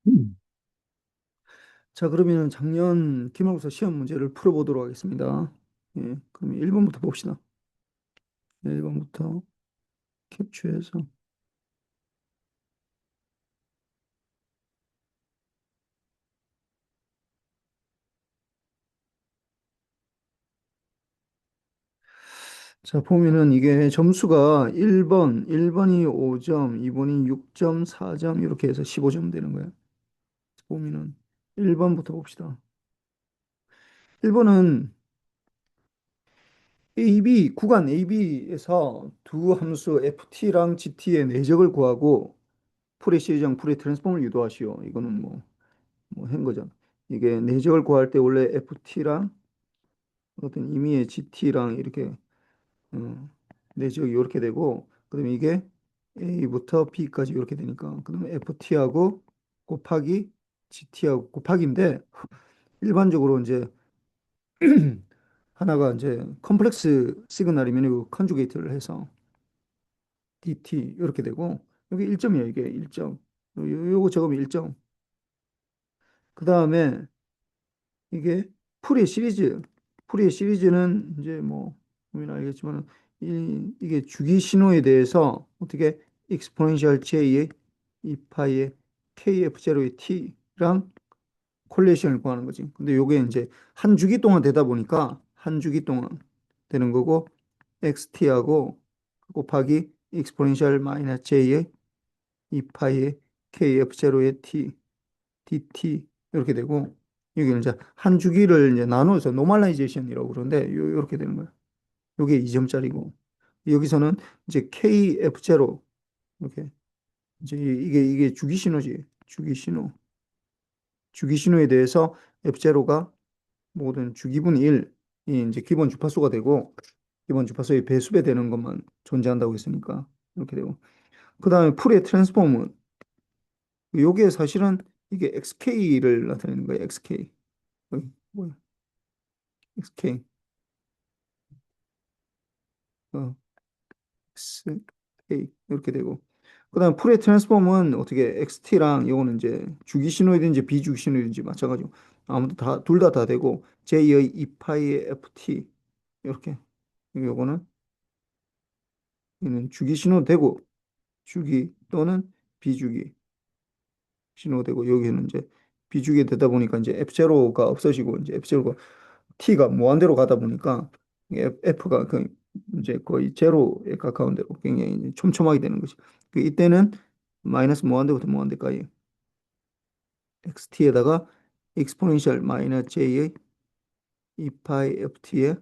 음. 자, 그러면 작년 기말고사 시험 문제를 풀어보도록 하겠습니다. 예, 그럼 1번부터 봅시다. 1번부터 캡처해서. 자, 보면은 이게 점수가 1번이 5점, 2번이 6점, 4점, 이렇게 해서 15점 되는 거예요. 보면은 1번부터 봅시다. 1번은 구간 AB에서 두 함수 FT랑 GT의 내적을 구하고 풀의 시리즈랑 풀의 트랜스폼을 유도하시오. 이거는 뭐 한 거잖아. 이게 내적을 구할 때 원래 FT랑 어떤 임의의 GT랑 이렇게 내적이 이렇게 되고, 그다음에 이게 A부터 B까지 이렇게 되니까, 그다음에 FT하고 곱하기 GT하고 곱하기인데, 일반적으로 이제 하나가 이제 컴플렉스 시그널이면 이거 컨주게이트를 해서 DT 이렇게 되고, 여기 1점이에요. 이게 1점. 요거 적으면 1점. 그다음에 이게 풀이의 시리즈. 풀이의 시리즈는 이제 뭐 보면 알겠지만 이게 주기 신호에 대해서 어떻게 익스포넨셜 J의 2파이의 KF0의 T랑 콜레이션을 구하는 거지. 근데 요게 이제 한 주기 동안 되다 보니까 한 주기 동안 되는 거고, XT하고 곱하기 익스포넨셜 마이너스 J의 2파이의 KF0의 T DT 이렇게 되고, 여기는 이제 한 주기를 이제 나눠서 노멀라이제이션이라고 그러는데 요렇게 되는 거예요. 요게 2점짜리고, 여기서는 이제 KF0 이렇게 이제 이게 주기 신호지. 주기 신호에 대해서 F0가 모든 주기분 1이 이제 기본 주파수가 되고, 기본 주파수의 배수배 되는 것만 존재한다고 했으니까 이렇게 되고, 그다음에 풀의 트랜스폼은 요게 사실은 이게 XK를 나타내는 거예요. XK. 뭐야? XK. 어, XK 이렇게 되고, 그다음 풀의 트랜스폼은 어떻게 XT랑 요거는 이제 주기 신호이든지 비주기 신호이든지 마찬가지고, 아무도 다 둘 다 되고, J의 2파이의 FT 이렇게, 요거는 이는 주기 신호 되고, 주기 또는 비주기 신호 되고, 여기는 이제 비주기 되다 보니까 이제 F0가 없어지고, 이제 F0가 T가 무한대로 가다 보니까 F가 그 이제 거의 제로에 가까운 대로 굉장히 이제 촘촘하게 되는 거죠. 그 이때는 마이너스 무한대부터 무한대까지 XT에다가 익스포넨셜 마이너스 J의 2파이 FT의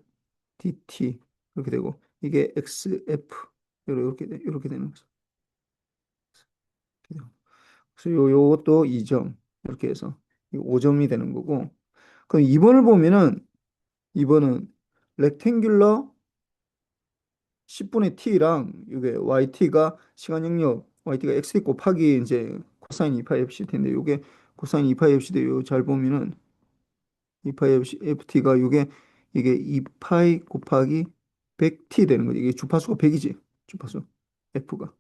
DT 이렇게 되고, 이게 XF 이렇게 되는 거죠. 그래서 요것도 2점 이렇게 해서 5점이 되는 거고, 그럼 2번을 보면은 2번은 렉탱귤러 10분의 t랑 이게 yt가 시간 영역 yt가 x 곱하기 이제 코사인 2파이 fct인데, 요게 코사인 2파이 fc인데 요 잘 보면은 2파이 ft가 이게 2파이 곱하기 100t 되는 거지. 이게 주파수가 100이지. 주파수 f가.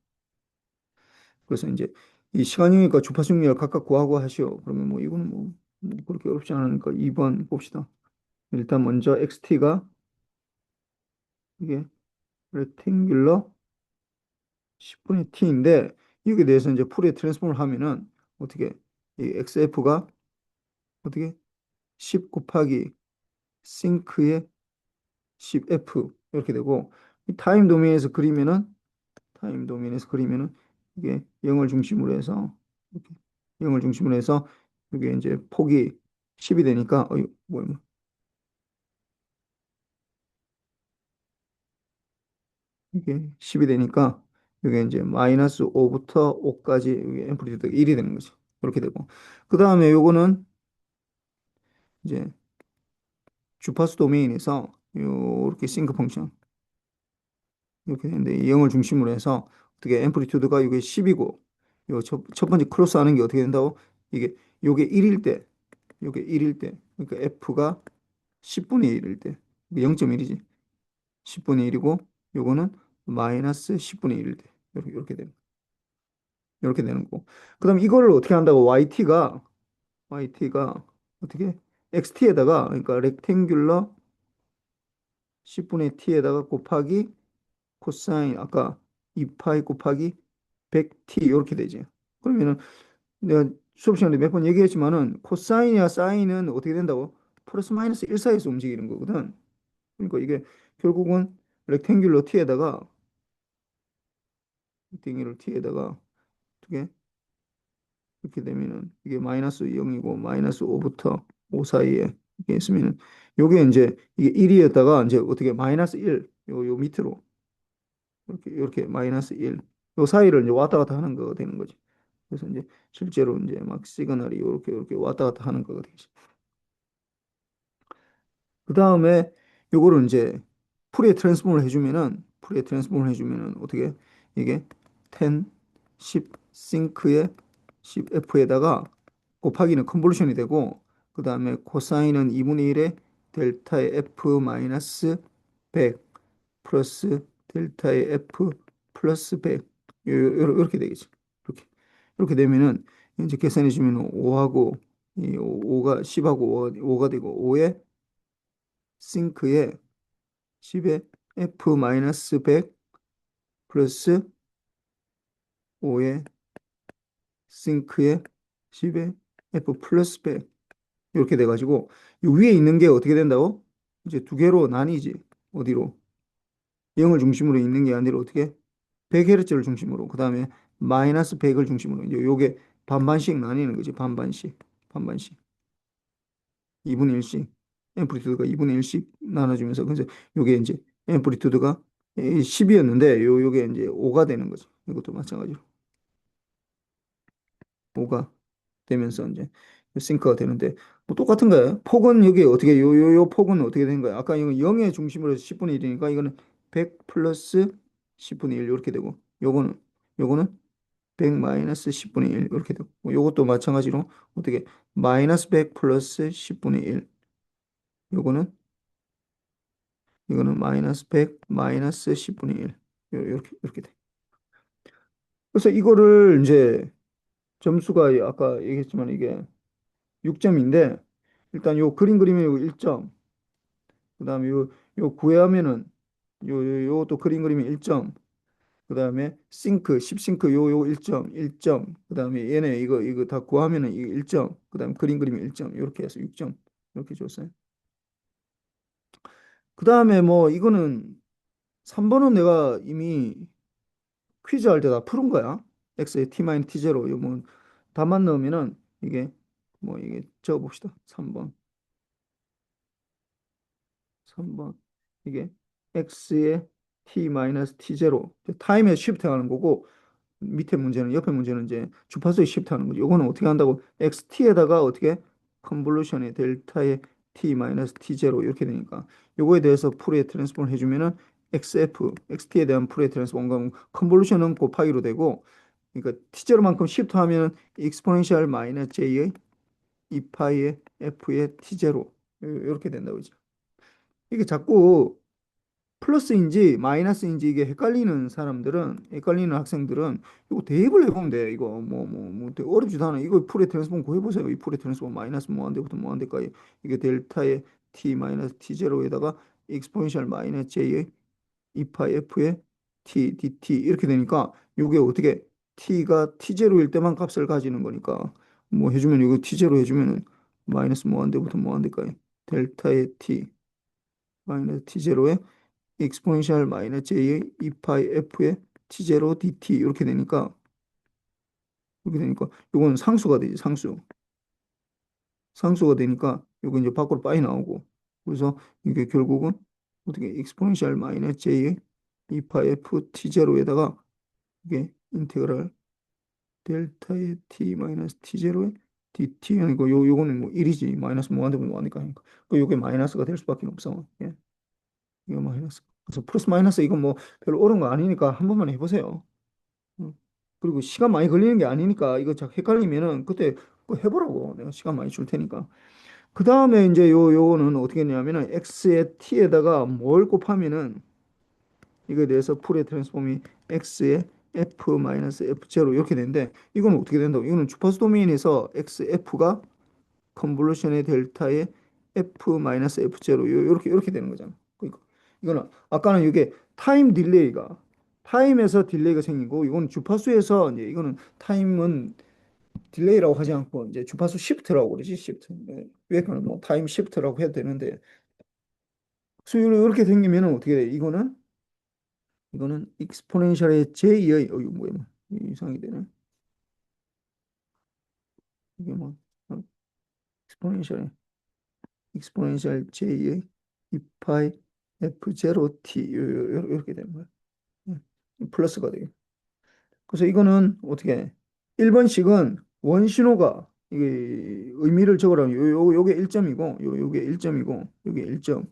그래서 이제 이 시간 영역과 주파수 영역을 각각 구하고 하시오. 그러면 뭐 이거는 뭐 그렇게 어렵지 않으니까 2번 봅시다. 일단 먼저 xt가 이게 rectangular 10분의 t인데, 여기에 대해서 이제 풀의 트랜스폼을 하면은 어떻게 이 xf가 어떻게 10 곱하기 싱크의 10f 이렇게 되고, 이 타임 도메인에서 그리면은 이게 0을 중심으로 해서 이렇게 0을 중심으로 해서 이게 이제 폭이 10이 되니까 이게 10이 되니까 이게 이제 마이너스 5부터 5까지 이게 앰플리튜드가 1이 되는 거죠. 그렇게 되고, 그 다음에 요거는 이제 주파수 도메인에서 이렇게 싱크 펑션 이렇게 되는데, 이 0을 중심으로 해서 어떻게 앰플리튜드가 이게 10이고, 요 첫 번째 크로스 하는 게 어떻게 된다고, 이게 요게 1일 때, 요게 1일 때, 그러니까 F가 10분의 1일 때 0.1이지. 10분의 1이고, 요거는 마이너스 10분의 1일 때 이렇게 되는 거예요. 이렇게 되는 거고. 그다음 이거를 어떻게 한다고 yt가 어떻게 xt에다가 그러니까 렉탱귤러 10분의 t에다가 곱하기 코사인 아까 2파이 곱하기 100t 이렇게 되지. 그러면은 내가 수업 시간에 몇 번 얘기했지만은 코사인이나 사인은 어떻게 된다고? 플러스 마이너스 1 사이에서 움직이는 거거든. 그러니까 이게 결국은 렉탱귤러 t에다가 렉탱귤러 t에다가 어떻게 이렇게 되면은 이게 마이너스 0이고 마이너스 5부터 5 사이에 이게 있으면은 요게 이제 이게 1이었다가 이제 어떻게 마이너스 1 요 밑으로 이렇게 마이너스 1 요 사이를 이제 왔다 갔다 하는 거가 되는 거지. 그래서 이제 실제로 이제 막 시그널이 이렇게 왔다 갔다 하는 거가 되지. 그 다음에 요거를 이제 풀에 트랜스폼을 해주면은 어떻게 이게 10, 10 싱크에 10f에다가 곱하기는 컨볼루션이 되고 그 다음에 코사인은 2분의 1에 델타의 f 마이너스 100 플러스 델타의 f 플러스 100 이렇게 되겠지. 이렇게 이렇게 되면은 이제 계산해 주면 5하고 이 5가 10하고 5가 되고 5에 싱크에 10에 f 마이너스 100 플러스 5에 싱크에 10에 f 플러스 100 이렇게 돼가지고 이 위에 있는 게 어떻게 된다고? 이제 두 개로 나뉘지. 어디로? 0을 중심으로 있는 게 아니라 어떻게? 100Hz를 중심으로 그 다음에 마이너스 100을 중심으로 이제 요게 반반씩 나뉘는 거지. 반반씩 2분의 1씩 앰플리튜드가 2분의 1씩 나눠주면서 그래서 요게 이제 앰플리튜드가 10이었는데 요게 이제 5가 되는 거죠. 이것도 마찬가지로 5가 되면서 이제 싱크가 되는데 뭐 똑같은 거예요. 폭은 여기 어떻게 요 폭은 어떻게 되는 거야? 아까 이건 0의 중심으로 해서 10분의 1이니까 이거는 100 플러스 10분의 1 이렇게 되고 요거는 100 마이너스 10분의 1 이렇게 되고 뭐 요것도 마찬가지로 어떻게 마이너스 100 플러스 10분의 1 요거는 이거는 마이너스 100 마이너스 10분의 1 이렇게 돼. 그래서 이거를 이제 점수가 아까 얘기했지만 이게 6점인데 일단 요 그림 그리면 요 1점 그다음에 요 구애하면은 요또 그림 그리면 1점 그다음에 싱크 10싱크 요 1점 그다음에 얘네 이거 다 구하면은 이 1점 그다음에 그림 그리면 1점 이렇게 해서 6점 이렇게 줬어요. 그다음에 뭐 이거는 3번은 내가 이미 퀴즈 할 때 다 푸른 거야. x에 t 마이너스 t0 요뭐 답만 넣으면은 이게 뭐 이게 적어 봅시다. 3번 이게 x에 t 마이너스 t0 타임에 쉬프트 하는 거고 밑에 문제는 옆에 문제는 이제 주파수에 쉬프트 하는 거죠. 요거는 어떻게 한다고 xt에다가 어떻게 컨볼루션의 델타의 t 마이너스 t0 이렇게 되니까 요거에 대해서 풀에 트랜스폼을 해주면은 xt에 대한 풀에 트랜스폼 컨볼루션은 곱하기로 되고 그러니까 t0만큼 쉬프트 하면 익스포넨셜 마이너스 j의 2파이의 f의 t0 이렇게 된다고 그죠. 이게 자꾸 플러스인지 마이너스인지 이게 헷갈리는 학생들은 이거 대입을 해보면 돼. 이거 뭐 되게 어렵지도 않아. 이거 풀의 트랜스폼 구해보세요. 이 풀의 트랜스폼 마이너스 무한대부터 무한대까지 이게 델타의 t 마이너스 t0에다가 익스포넨셜 마이너스 j의 2파이 f의 t dt 이렇게 되니까 이게 어떻게 t가 t0일 때만 값을 가지는 거니까 뭐 해주면 이거 t0 해주면은 마이너스 무한대부터 무한대까지 델타의 t 마이너스 t0에 익스포넨셜 마이너스 j의 2파이 f의 t0 dt 이렇게 되니까 이건 상수가 되지 상수가 되니까 이거 이제 밖으로 빠이 나오고 그래서 이게 결국은 어떻게 익스포넨셜 마이너스 j의 2파이 f t0에다가 이게 인테그랄 델타의 t 마이너스 t0의 dt 아니고 요거는 뭐 1이지 마이너스 무한대면 뭐하니까 하니까 그 요게 마이너스가 될 수밖에 없어. 예. 이거 마이너스. 그래서 플러스 마이너스 이건 뭐 별로 어려운 거 아니니까 한 번만 해보세요. 응. 그리고 시간 많이 걸리는 게 아니니까 이거 자꾸 헷갈리면은 그때 그거 해보라고 내가 시간 많이 줄 테니까. 그 다음에 이제 요거는 어떻게 했냐면은 x의 t에다가 뭘 곱하면은 이거에 대해서 풀의 트랜스폼이 x의 f 마이너스 f 제로 이렇게 되는데 이거는 어떻게 된다고? 이거는 주파수 도메인에서 xf가 컨볼루션의 델타의 f 마이너스 f 제로 이렇게 되는 거잖아. 그러니까 이거는 아까는 이게 타임 딜레이가 타임에서 딜레이가 생기고 이거는 주파수에서 이제 이거는 타임은 딜레이라고 하지 않고 이제 주파수 시프트라고 그러지 시프트. 네. 위에는 뭐 타임 시프트라고 해도 되는데 수율이 이렇게 생기면 어떻게 돼? 이거는 익스포넨셜의 j 의 이거 뭐야? 이상이 되네. 이게 뭐 익스포넨셜의 익스포넨셜 j의 2파이 f 제로 t 이렇게 되는 거야. 플러스가 되게. 그래서 이거는 어떻게 1번씩은 원신호가 이게 의미를 적으라면 요게 1점이고 요게 1점이고 요게 1점,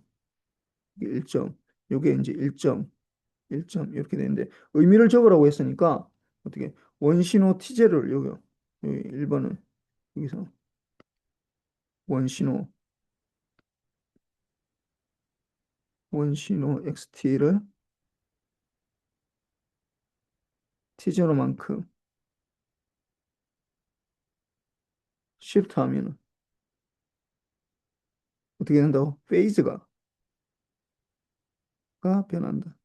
이게 1점, 요게 이제 1점, 1점 이렇게 되는데 의미를 적으라고 했으니까 어떻게 원신호 티제를 여기 1번은 여기서 원신호 원신호 XT를 티제로만큼 시프트 하면은 어떻게 된다고? 페이즈가 변한다.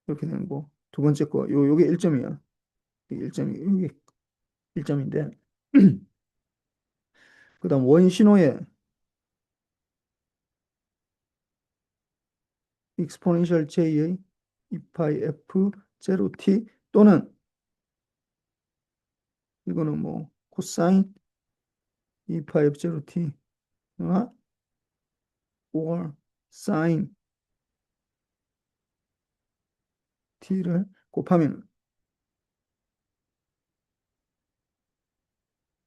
이렇게 되는 거. 두 번째 거, 요게 1점이야. 이게 1점이, 여기 1점인데. 그 다음 원신호의 exponential j의 2파이 f 제로 t 또는 이거는 뭐 코사인 2파이 f 제로 t or sin t를 곱하면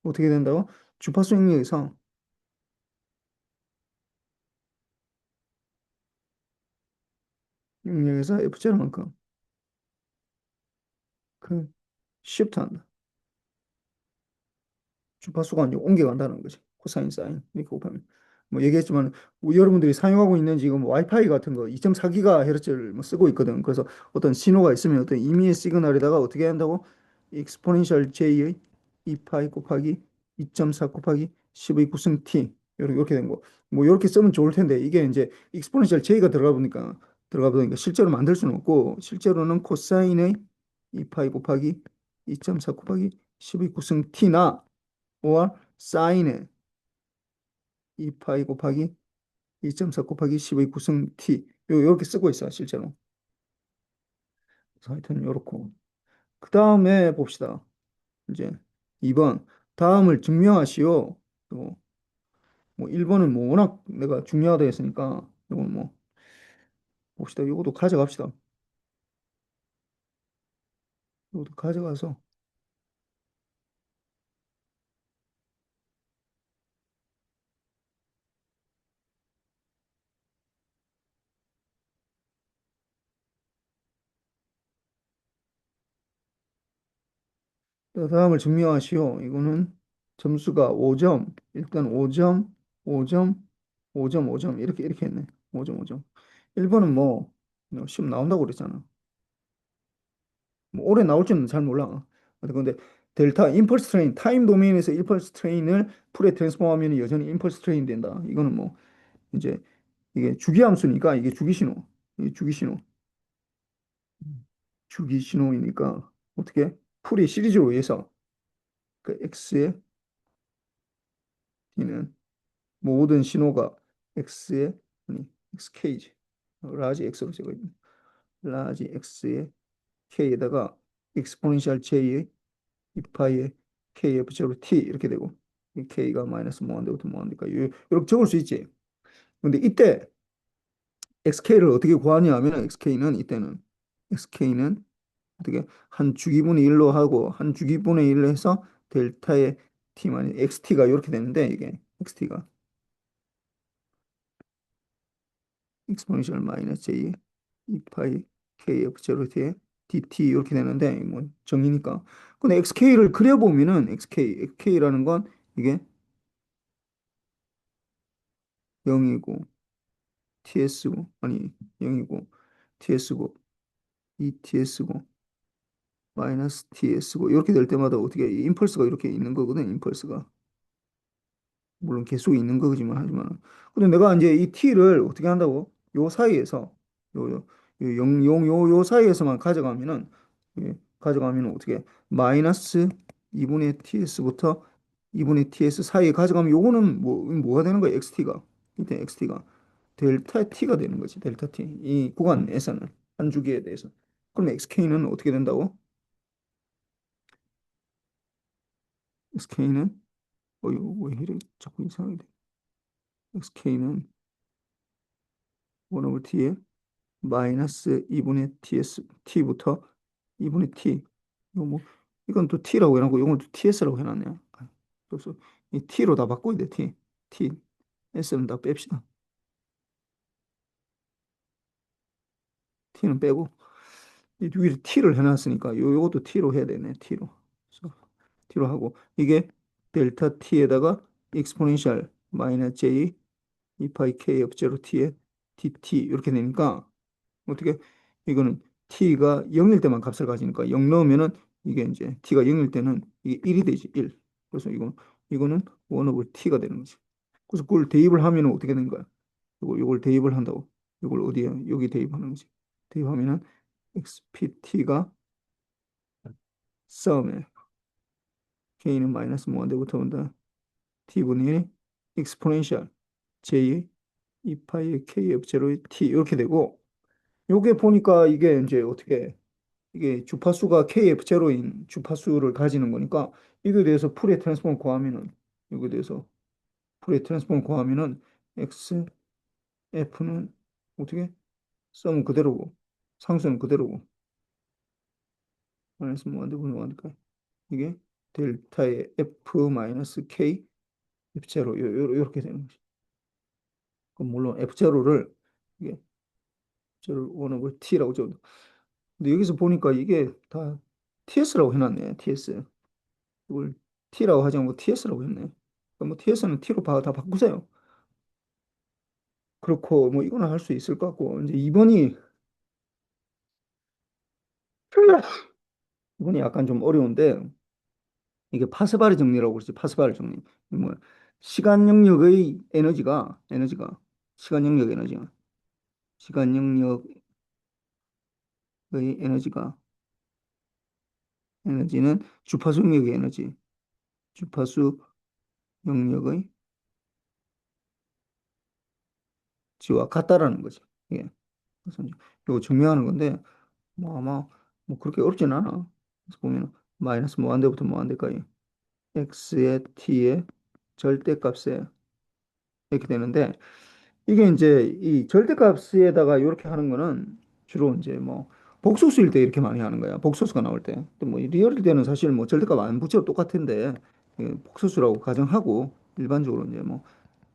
어떻게 된다고? 주파수 영역에서 f 제로만큼 그 shift 한다. 주파수가 이제 옮겨간다는 거지. 코사인 사인 이렇게 곱하면 뭐 얘기했지만 뭐 여러분들이 사용하고 있는 지금 와이파이 같은 거 2.4GHz를 뭐 쓰고 있거든. 그래서 어떤 신호가 있으면 어떤 임의의 시그널에다가 어떻게 한다고 익스포넨셜 j의 2파이 곱하기 2.4 곱하기 10의 9승 t 이렇게 된 거. 뭐 이렇게 쓰면 좋을 텐데 이게 이제 익스포넨셜 j가 들어가 보니까 실제로 만들 수는 없고 실제로는 코사인의 2파이 곱하기 2.4 곱하기 10의 9승 t나 5월 사인에 2파이 곱하기 2.4 곱하기 10의 구승 t 요렇게 쓰고 있어 실제로. 그래서 하여튼 요렇고 그 다음에 봅시다. 이제 2번 다음을 증명하시오. 뭐 1번은 뭐 워낙 내가 중요하다 했으니까 이건 뭐 봅시다. 요것도 가져갑시다. 요것도 가져가서 그 다음을 증명하시오. 이거는 점수가 5점 일단 5점 5점 5점 5점 이렇게 했네. 5점 5점 1번은 뭐 시험 나온다고 그랬잖아. 뭐 올해 나올지는 잘 몰라. 근데 델타 임펄스 트레인 타임 도메인에서 임펄스 트레인을 풀에 트랜스포하면 여전히 임펄스 트레인 된다. 이거는 뭐 이제 이게 주기함수니까 이게 주기신호. 이게 주기신호. 주기신호이니까 어떻게 풀이 시리즈로 해서 그 x의 t는 모든 신호가 x의 아니 xk지 라지 x로 적어 있는 라지 x의 k에다가 익스포넨셜 j의 2파이의 kf 제로 t 이렇게 되고 이 k가 마이너스 무한대부터 무한대니까 이렇게 적을 수 있지. 근데 이때 xk를 어떻게 구하냐 하면 xk는 이때는 xk는 어떻게 한 주기분의 1로 하고 한 주기분의 1로 해서 델타의 t만 xt가 이렇게 되는데 이게 xt가 익스포넨셜 마이너스 j 2파이 kf 제로 t의 dt 이렇게 되는데 뭐 정이니까 근데 xk를 그려보면은 xk라는 건 이게 0이고 TS고 아니 0이고 TS고 ETS고 마이너스 TS고 이렇게 될 때마다 어떻게 임펄스가 이렇게 있는 거거든, 임펄스가. 물론 계속 있는 거지만 하지만. 근데 내가 이제 이 t를 어떻게 한다고? 요 사이에서 요 사이에서만 가져가면은 가져가면 어떻게 마이너스 2분의 ts부터 2분의 ts 사이에 가져가면 요거는 뭐가 되는 거야? xt가 이때 xt가 델타 t가 되는 거지. 델타 t 이 구간에서는 한 주기에 대해서. 그럼 xk는 어떻게 된다고? xk는 이거 왜 이래 자꾸 이상하게 돼. xk는 1 over t에 마이너스 2분의 t부터 2분의 t. 이거 이건 또 t라고 해놓고 이건 또 ts라고 해놨네. 그래서 이 t로 다 바꿔야 돼. t, s는 다 뺍시다. t는 빼고 이 위에 t를 해놨으니까 요것도 t로 해야 되네. 그래서 t로 하고 이게 델타 t에다가 exponential 마이너스 j 2파이 k of 0t에 dt 이렇게 되니까 어떻게 이거는 t가 0일 때만 값을 가지니까 0 넣으면은 이게 이제 t가 0일 때는 이게 1이 되지 1. 그래서 이거는 1 over t가 되는 거지. 그래서 그걸 대입을 하면은 어떻게 되는 거야? 이걸 대입을 한다고. 이걸 어디에 여기 대입하는 거지. 대입하면은 xpt가 싸움에 k는 마이너스 무한대부터 온다. t분의 exponential j 2파이 k of 0의 t 이렇게 되고 요게 보니까 이게 이제 어떻게 이게 주파수가 KF0인 주파수를 가지는 거니까 이거에 대해서 풀의 트랜스폼 구하면은 이거에 대해서 풀의 트랜스폼 구하면은 XF는 어떻게 썸은 그대로고 상수는 그대로고 마이너스 무한대 분의 무한대까 이게 델타의 F 마이너스 K F0 요렇게 되는 거지. 그럼 물론 F0를 이게 저를 원하고 T라고 적어. 근데 여기서 보니까 이게 다 TS라고 해놨네. TS. 이걸 T라고 하지 않고 TS라고 했네. 그럼 뭐 TS는 T로 다 바꾸세요. 그렇고 뭐 이거는 할 수 있을 것 같고 이제 2번이 약간 좀 어려운데 이게 파스발 정리라고 그러지. 파스발 정리. 뭐 시간 영역의 에너지가 시간 영역 시간 영역의 에너지가 에너지는 주파수 영역의 주파수 영역의 지와 같다라는 거죠. 예. 그래서 이제 이거 증명하는 건데 뭐 아마 뭐 그렇게 어렵진 않아. 그래서 보면 마이너스 무한대부터 무한대까지 x의 t의 절대값에 이렇게 되는데 이게 이제 이 절대값에다가 이렇게 하는 거는 주로 이제 뭐 복소수일 때 이렇게 많이 하는 거야. 복소수가 나올 때. 또 뭐 리얼일 때는 사실 뭐 절대값 안 붙여도 똑같은데 복소수라고 가정하고 일반적으로 이제 뭐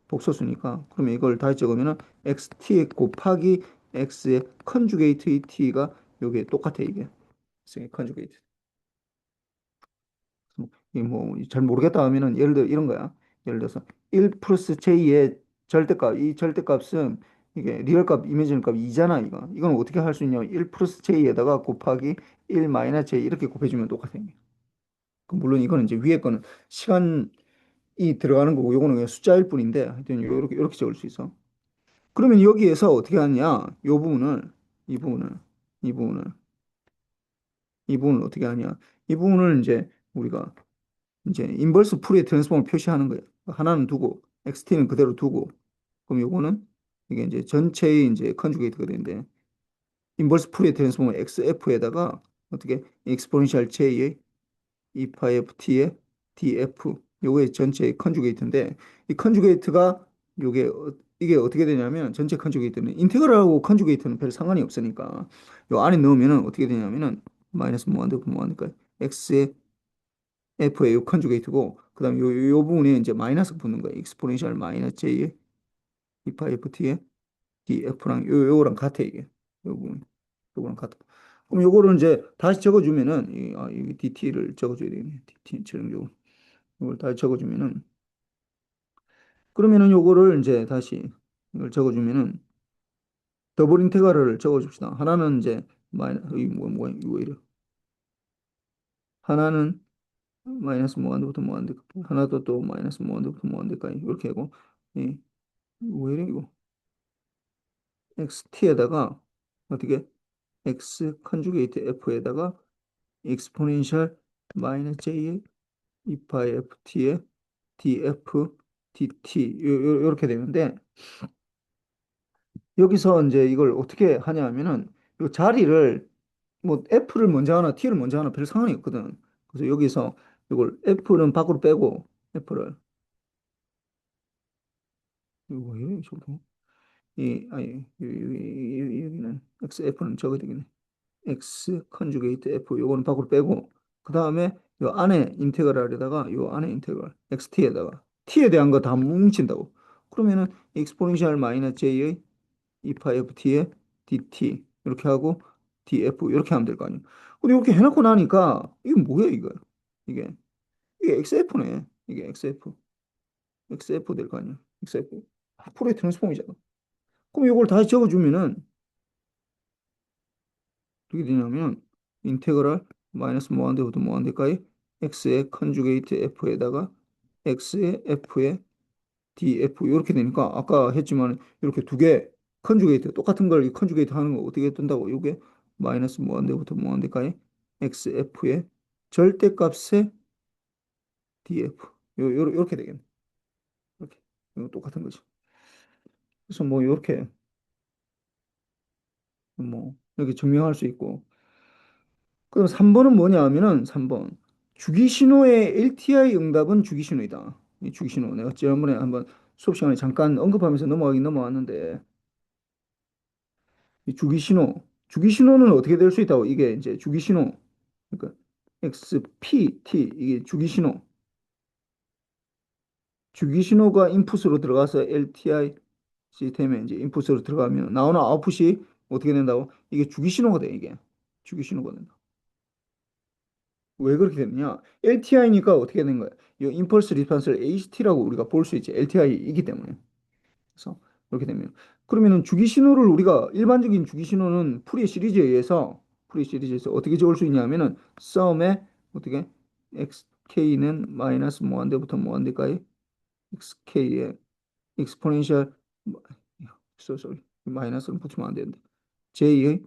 복소수니까 그러면 이걸 다시 적으면은 xt 곱하기 x의 컨주게이트의 t가 요게 똑같아 이게. 컨주게이트. 뭐잘 모르겠다 하면은 예를 들어 이런 거야. 예를 들어서 1 플러스 j의 절대값, 이 절대값은 이게 리얼값, 이미지널 값 2잖아, 이거. 이건 어떻게 할 수 있냐면 1 플러스 j에다가 곱하기 1 마이너스 j 이렇게 곱해주면 똑같아요. 물론 이거는 이제 위에 거는 시간이 들어가는 거고 요거는 그냥 숫자일 뿐인데 하여튼 이렇게 적을 수 있어. 그러면 여기에서 어떻게 하냐? 요 부분을 이 부분을 이 부분을 이 부분을 어떻게 하냐? 이 부분을 이제 우리가 이제 인버스 풀이의 트랜스폼을 표시하는 거예요. 하나는 두고 XT는 그대로 두고 그럼 요거는 이게 이제 전체의 이제 컨주게이트가 되는데 인버스 풀이의 트랜스폼은 XF에다가 어떻게 익스포넨셜 J의 2파이 FT의 DF 요게 전체의 컨주게이트인데 이 컨주게이트가 요게 이게 어떻게 되냐면 전체 컨주게이트는 인테그랄하고 컨주게이트는 별 상관이 없으니까 요 안에 넣으면은 어떻게 되냐면은 마이너스 무한대 무한대니까 X의 F의 요 컨주게이트고 그다음에 요 부분에 이제 마이너스 붙는 거예요. 익스포넨셜 마이너스 J의 2파 FT의 DF랑 요거랑 같아 이게. 요 부분. 요거랑 같아. 그럼 요거를 이제 다시 적어주면은 이 DT를 적어줘야 되겠네. DT처럼 요걸 다시 적어주면은 그러면은 요거를 이제 다시 이걸 적어주면은 더블 인테그랄을 적어줍시다. 하나는 이제 이거 왜 이래? 하나는 마이너스 무한대부터 무한대까지, 하나도 또 마이너스 무한대부터 무한대까지 이렇게 하고, 예, 이거 왜 이래 이거? xt에다가 어떻게 x 컨주게이트 f에다가 익스포넨셜 마이너스 j의 2파이 ft의 df dt 요렇게 되는데 여기서 이제 이걸 어떻게 하냐 하면은 요 자리를 뭐 f를 먼저 하나 t를 먼저 하나 별 상관이 없거든. 그래서 여기서 이걸 f는 밖으로 빼고 f를 이거 왜 이래 저거 이 아니 여기는 xf는 적어야 되겠네. x 컨주게이트 f 요거는 밖으로 빼고 그 다음에 요 안에 인테그랄에다가 요 안에 인테그랄 xt에다가 t에 대한 거 다 뭉친다고. 그러면은 익스포넨셜 마이너스 j의 2파이 ft의 dt 이렇게 하고 df 이렇게 하면 될 거 아니에요. 근데 이렇게 해놓고 나니까 이게 뭐야 이거 이게 이게 xf네 이게 xf 될 거 아니야 xf 포리에 트랜스폼이잖아. 그럼 이걸 다시 적어주면은 어떻게 되냐면 인테그랄 마이너스 무한대부터 무한대까지 x의 컨주게이트 f에다가 x의 f의 df 이렇게 되니까 아까 했지만 이렇게 두 개 컨주게이트 똑같은 걸 이 컨주게이트 하는 거 어떻게 뜬다고 이게 마이너스 무한대부터 무한대까지 xf의 절대값의 df 요렇게 되겠네. 이렇게 이거 똑같은 거죠. 그래서 뭐 이렇게 뭐 이렇게 증명할 수 있고 그럼 3번은 뭐냐 하면은 3번 주기신호의 LTI 응답은 주기신호이다. 이 주기신호 내가 지난번에 한번 수업 시간에 잠깐 언급하면서 넘어가긴 넘어왔는데 이 주기신호는 어떻게 될 수 있다고 이게 이제 주기신호 그러니까 XPT 이게 주기신호가 인풋으로 들어가서 LTI 시스템에 이제 인풋으로 들어가면 나오는 아웃풋이 어떻게 된다고 이게 주기신호가 돼 이게 주기신호가 된다. 왜 그렇게 됐느냐? LTI니까 어떻게 된 거야? 이 임펄스 리스판스를 ACT라고 우리가 볼 수 있지. LTI이기 때문에. 그래서 이렇게 되면 그러면은 주기 신호를 우리가 일반적인 주기 신호는 풀이 시리즈에서 어떻게 적을 수 있냐면은 썸에 어떻게 xk는 마이너스 무한대부터 무한대까지 xk의 익스포넨셜 쏘리 마이너스는 붙이면 안 되는데 j의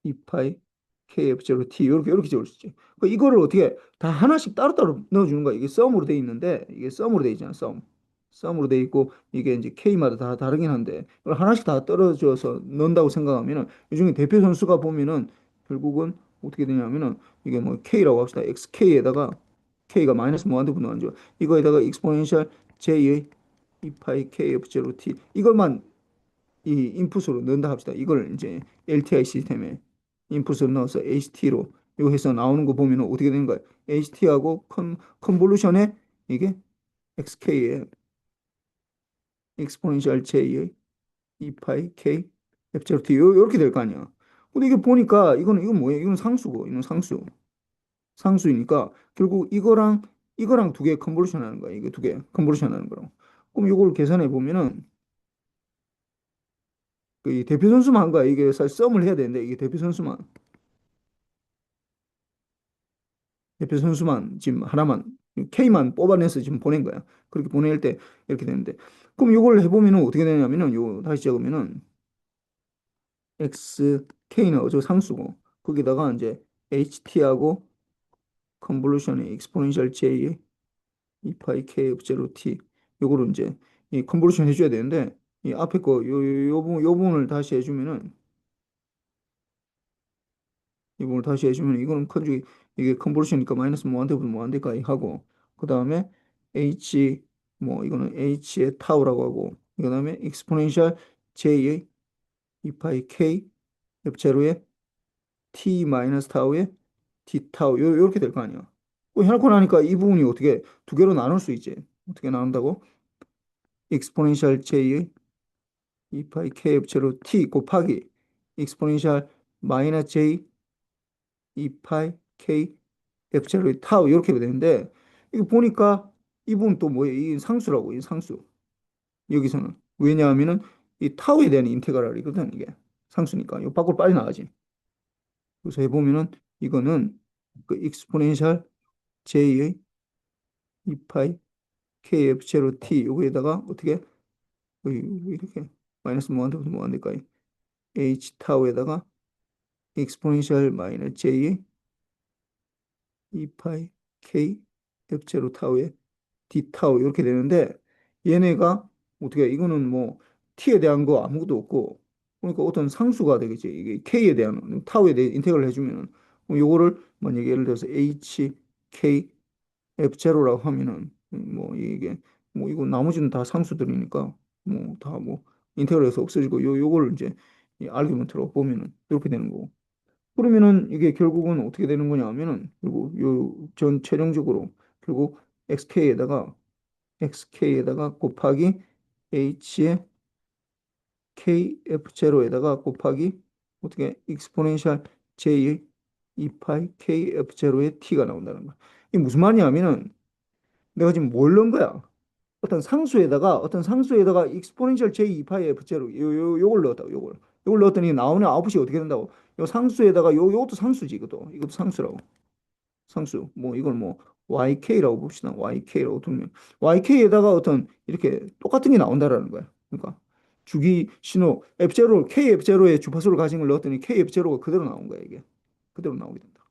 2파이 kf0 t 이렇게 적을 수 있지. 그러니까 이거를 어떻게 다 하나씩 따로따로 넣어주는 거야. 이게 썸으로 돼 있는데 이게 썸으로 돼 있잖아. 썸으로 돼 있고 이게 이제 k마다 다 다르긴 한데 이걸 하나씩 다 떨어져서 넣는다고 생각하면은 이 중에 대표 선수가 보면은 결국은 어떻게 되냐면은 이게 뭐 k라고 합시다. xk에다가 k가 마이너스 무한대분노 하죠. 이거에다가 익스포넨셜 j의 2파이 kf0 t 이것만 이 인풋으로 넣는다 합시다. 이걸 이제 LTI 시스템에 인풋을 넣어서 HT로 이거 해서 나오는 거 보면 어떻게 되는 거야? HT하고 컨볼루션에 이게 XK의 익스포넨셜 J의 2파이 K F0 T 이렇게 될 거 아니야. 근데 이게 보니까 이건 뭐예요? 이건 상수고 이건 상수이니까 결국 이거랑 두 개 컨볼루션 하는 거야. 이게 두 개 컨볼루션 하는 거랑. 그럼 이걸 계산해 보면은 그이 대표 선수만 한 거야. 이게 사실 썸을 해야 되는데 이게 대표 선수만 지금 하나만 K만 뽑아내서 지금 보낸 거야. 그렇게 보낼 때 이렇게 되는데 그럼 이걸 해보면은 어떻게 되냐면은 요 다시 적으면은 x k는 어쩌고 상수고 거기다가 이제 ht하고 컨볼루션의 익스포넨셜 j의 2파이 k of 0 t 요거를 이제 이 컨볼루션 해줘야 되는데 이 앞에 거 요 부분을 다시 해주면은 이 부분을 다시 해주면 이거는 컨주기 이게 컨볼루션이니까 마이너스 무한대부터 무한대까지 하고 그 다음에 h 뭐 이거는 h의 타우라고 하고 그 다음에 익스포넨셜 j의 2파이 k f0의 t 마이너스 타우의 t 타우 요렇게 될 거 아니야. 해놓고 나니까 이 부분이 어떻게 두 개로 나눌 수 있지. 어떻게 나눈다고? 익스포넨셜 j의 2파이 k f0 t 곱하기 익스포넨셜 마이너스 j 2파이 k F0의 타우 이렇게 되는데 이거 보니까 이 부분 또 뭐예요? 이 상수라고 이 상수 여기서는 왜냐하면은 이 타우에 대한 인테그랄이거든 이게 상수니까 이 밖으로 빨리 나가지 그래서 해보면은 이거는 그 익스포넨셜 j의 2파이 kf 제로 t 요거에다가 어떻게 이렇게 마이너스 뭐한테부터 뭐한대까요? h 타우에다가 익스포넨셜 마이너스 j의 2파이 k f 제로 타우에 d 타우 이렇게 되는데 얘네가 어떻게 이거는 뭐 t에 대한 거 아무것도 없고 그러니까 어떤 상수가 되겠지. 이게 k에 대한 타우에 대해 인테그럴 해주면은 요거를 만약에 예를 들어서 h k f0라고 하면은 뭐 이게 뭐 이거 나머지는 다 상수들이니까 뭐 다 뭐 인테그럴에서 없어지고 요걸 이제 이 아르규먼트로 보면은 이렇게 되는 거고 그러면은 이게 결국은 어떻게 되는 거냐 하면은 결국 요 전 최종적으로 결국 xk에다가 곱하기 h의 kf0에다가 곱하기 어떻게 익스포넨셜 j의 2파이 kf0의 t가 나온다는 거야. 이게 무슨 말이냐면은 내가 지금 뭘 넣은 거야? 어떤 상수에다가 익스포넨셜 j2파이 f0 요걸 넣었다고 요걸 넣었더니 나오는 아웃풋이 어떻게 된다고? 요 상수에다가 요것도 상수지 이것도 상수라고. 상수. 뭐 이걸 뭐 YK라고 봅시다. YK라고 두면 YK에다가 어떤 이렇게 똑같은 게 나온다라는 거야. 그러니까 주기 신호 F0 KF0의 주파수를 가진 걸 넣었더니 KF0가 그대로 나온 거야, 이게. 그대로 나오게 된다.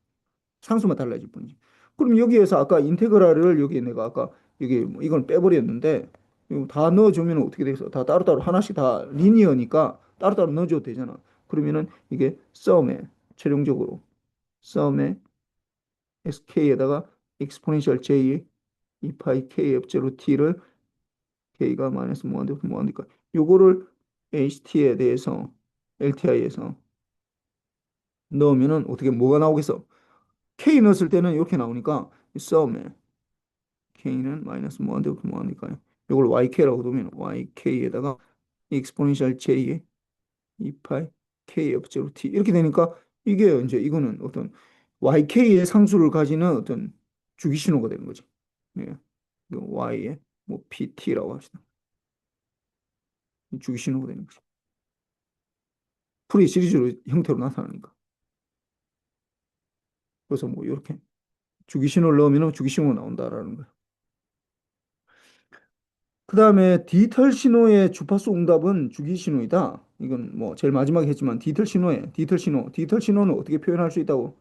상수만 달라질 뿐이지. 그럼 여기에서 아까 인테그랄을 여기 내가 아까 여기 뭐 이건 빼버렸는데 이거 다 넣어주면 어떻게 되겠어? 다 따로따로 하나씩 다 리니어니까 따로따로 넣어줘도 되잖아. 그러면은 이게 최종적으로 썸에 sk에다가 exponential j 2파이 kf0 t를 k가 마이너스 무한대부터 무한대니까 요거를 ht에 대해서 lti에서 넣으면은 어떻게 뭐가 나오겠어? k 넣었을 때는 이렇게 나오니까 이 썸에 k는 마이너스 무한대부터 무한대니까요. 요걸 YK라고 두면 YK에다가 exponential J의 2파이 KF0 T 이렇게 되니까 이게 이제 이거는 어떤 YK의 상수를 가지는 어떤 주기 신호가 되는 거지. 예. Y의 뭐 PT라고 합시다. 주기 신호가 되는 거지. 풀이 시리즈로 형태로 나타나니까. 그래서 뭐 이렇게 주기 신호를 넣으면 주기 신호가 나온다라는 거야. 그 다음에 디지털 신호의 주파수 응답은 주기 신호이다. 이건 뭐 제일 마지막에 했지만 디지털 신호는 어떻게 표현할 수 있다고?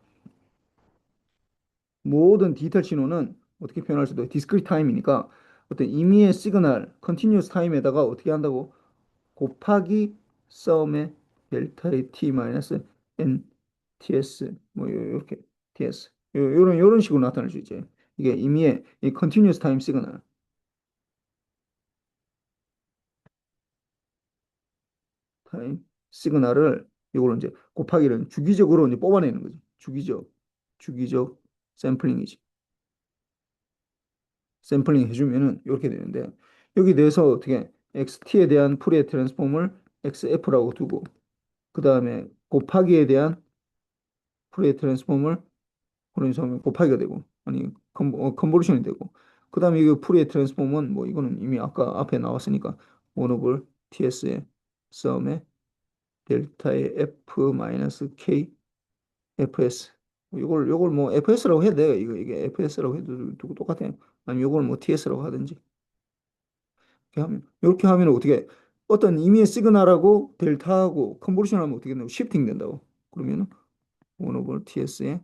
모든 디지털 신호는 어떻게 표현할 수 있다고? 디스크리트 타임이니까 어떤 임의의 시그널, 컨티뉴어스 타임에다가 어떻게 한다고? 곱하기 썸의 델타의 t 마이너스 n ts 뭐 요렇게 ts 요런 식으로 나타낼 수 있지. 이게 임의의 이 컨티뉴어스 타임 시그널 타임 시그널을 이걸 이제 곱하기를 주기적으로 이제 뽑아내는 거지. 주기적 샘플링이지. 샘플링 해주면은 이렇게 되는데 여기 대해서 어떻게 XT에 대한 풀의 트랜스폼을 XF라고 두고 그 다음에 곱하기에 대한 풀의 트랜스폼을 그래서 곱하기가 되고 아니 컨버루션이 되고 그 다음에 이거 풀의 트랜스폼은 뭐 이거는 이미 아까 앞에 나왔으니까 원오블 TS의 썸의 델타의 F 마이너스 K FS 요걸 뭐 FS라고 해도 돼요. 이게 FS라고 해도 똑같아요. 아니면 요걸 뭐 TS라고 하든지 이렇게 하면 어떻게 어떤 임의의 시그널하고 델타하고 컨볼루션 하면 어떻게 된다고 시프팅 된다고 그러면은 원 오버 ts의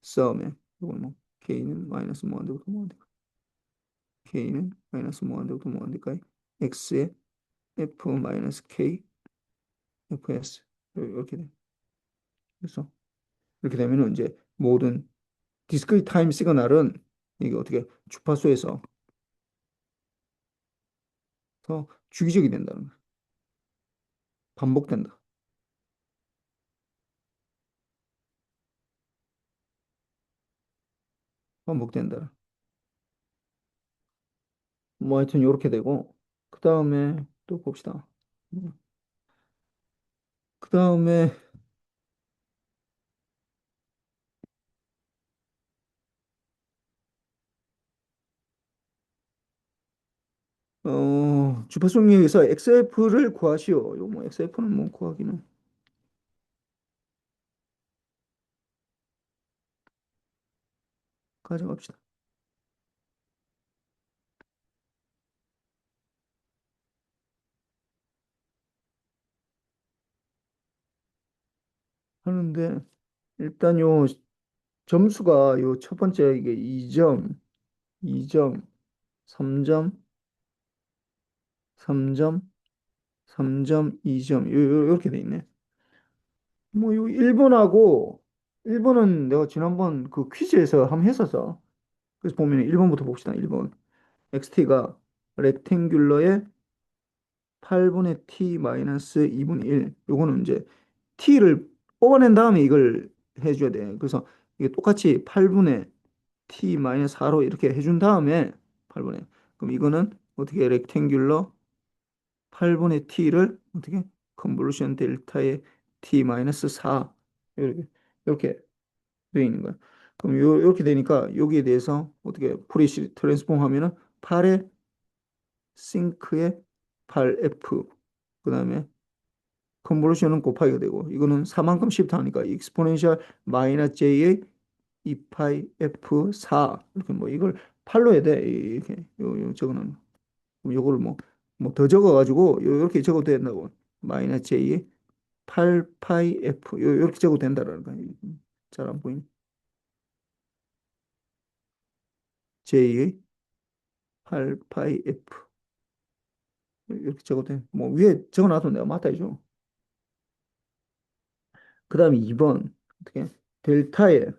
썸에 이걸 뭐 k는 마이너스 무한대부터 무한대 k는 마이너스 무한대부터 무한대까지 x의 f 마이너스 k fs 이렇게 돼. 그래서 이렇게 되면은 이제 모든 디스크리트 타임 시그널은 이게 어떻게 주파수에서 더 주기적이 된다는 거야. 반복된다. 반복된다. 뭐 하여튼 이렇게 되고 그 다음에 또 봅시다. 그 다음에 주파수 영역에서 XF를 구하시오. 요 뭐 XF는 뭐 구하기는 가져갑시다. 하는데 일단 요 점수가 요 첫 번째 이게 2점, 2점, 3점, 3점, 3점, 2점 요렇게 돼 있네. 뭐 요 1번하고 1번은 내가 지난번 그 퀴즈에서 한번 했었어. 그래서 보면 1번부터 봅시다. 1번. xt가 렉탱귤러의 8분의 t 마이너스 2분의 1. 요거는 이제 t를 뽑아낸 다음에 이걸 해줘야 돼. 그래서 이게 똑같이 8분의 t 마이너스 4로 이렇게 해준 다음에 8분의 그럼 이거는 어떻게 렉탱귤러 8분의 t를 어떻게 컨볼루션 델타의 t 마이너스 4 이렇게 이렇게 되어 있는 거야. 그럼 이렇게 되니까 여기에 대해서 어떻게 프리시 트랜스폼 하면은 8의 싱크의 8f 그다음에 컨볼루션은 곱하기가 되고 이거는 4만큼 시프트 하니까 익스포넨셜 마이너스 j의 2파이 f 4 이렇게 뭐 이걸 8로 해야 돼. 이렇게 요 적어놓은 요거를 뭐 더 적어가지고 이렇게 적어도 된다고 마이너스 j의 8파이 f 요렇게 적어도 된다라는 거야. 잘 안 보이니? j의 8파이 f 이렇게 적어도 돼. 뭐 위에 적어놔도 내가 맞다 이죠. 그 다음에 2번 어떻게 델타의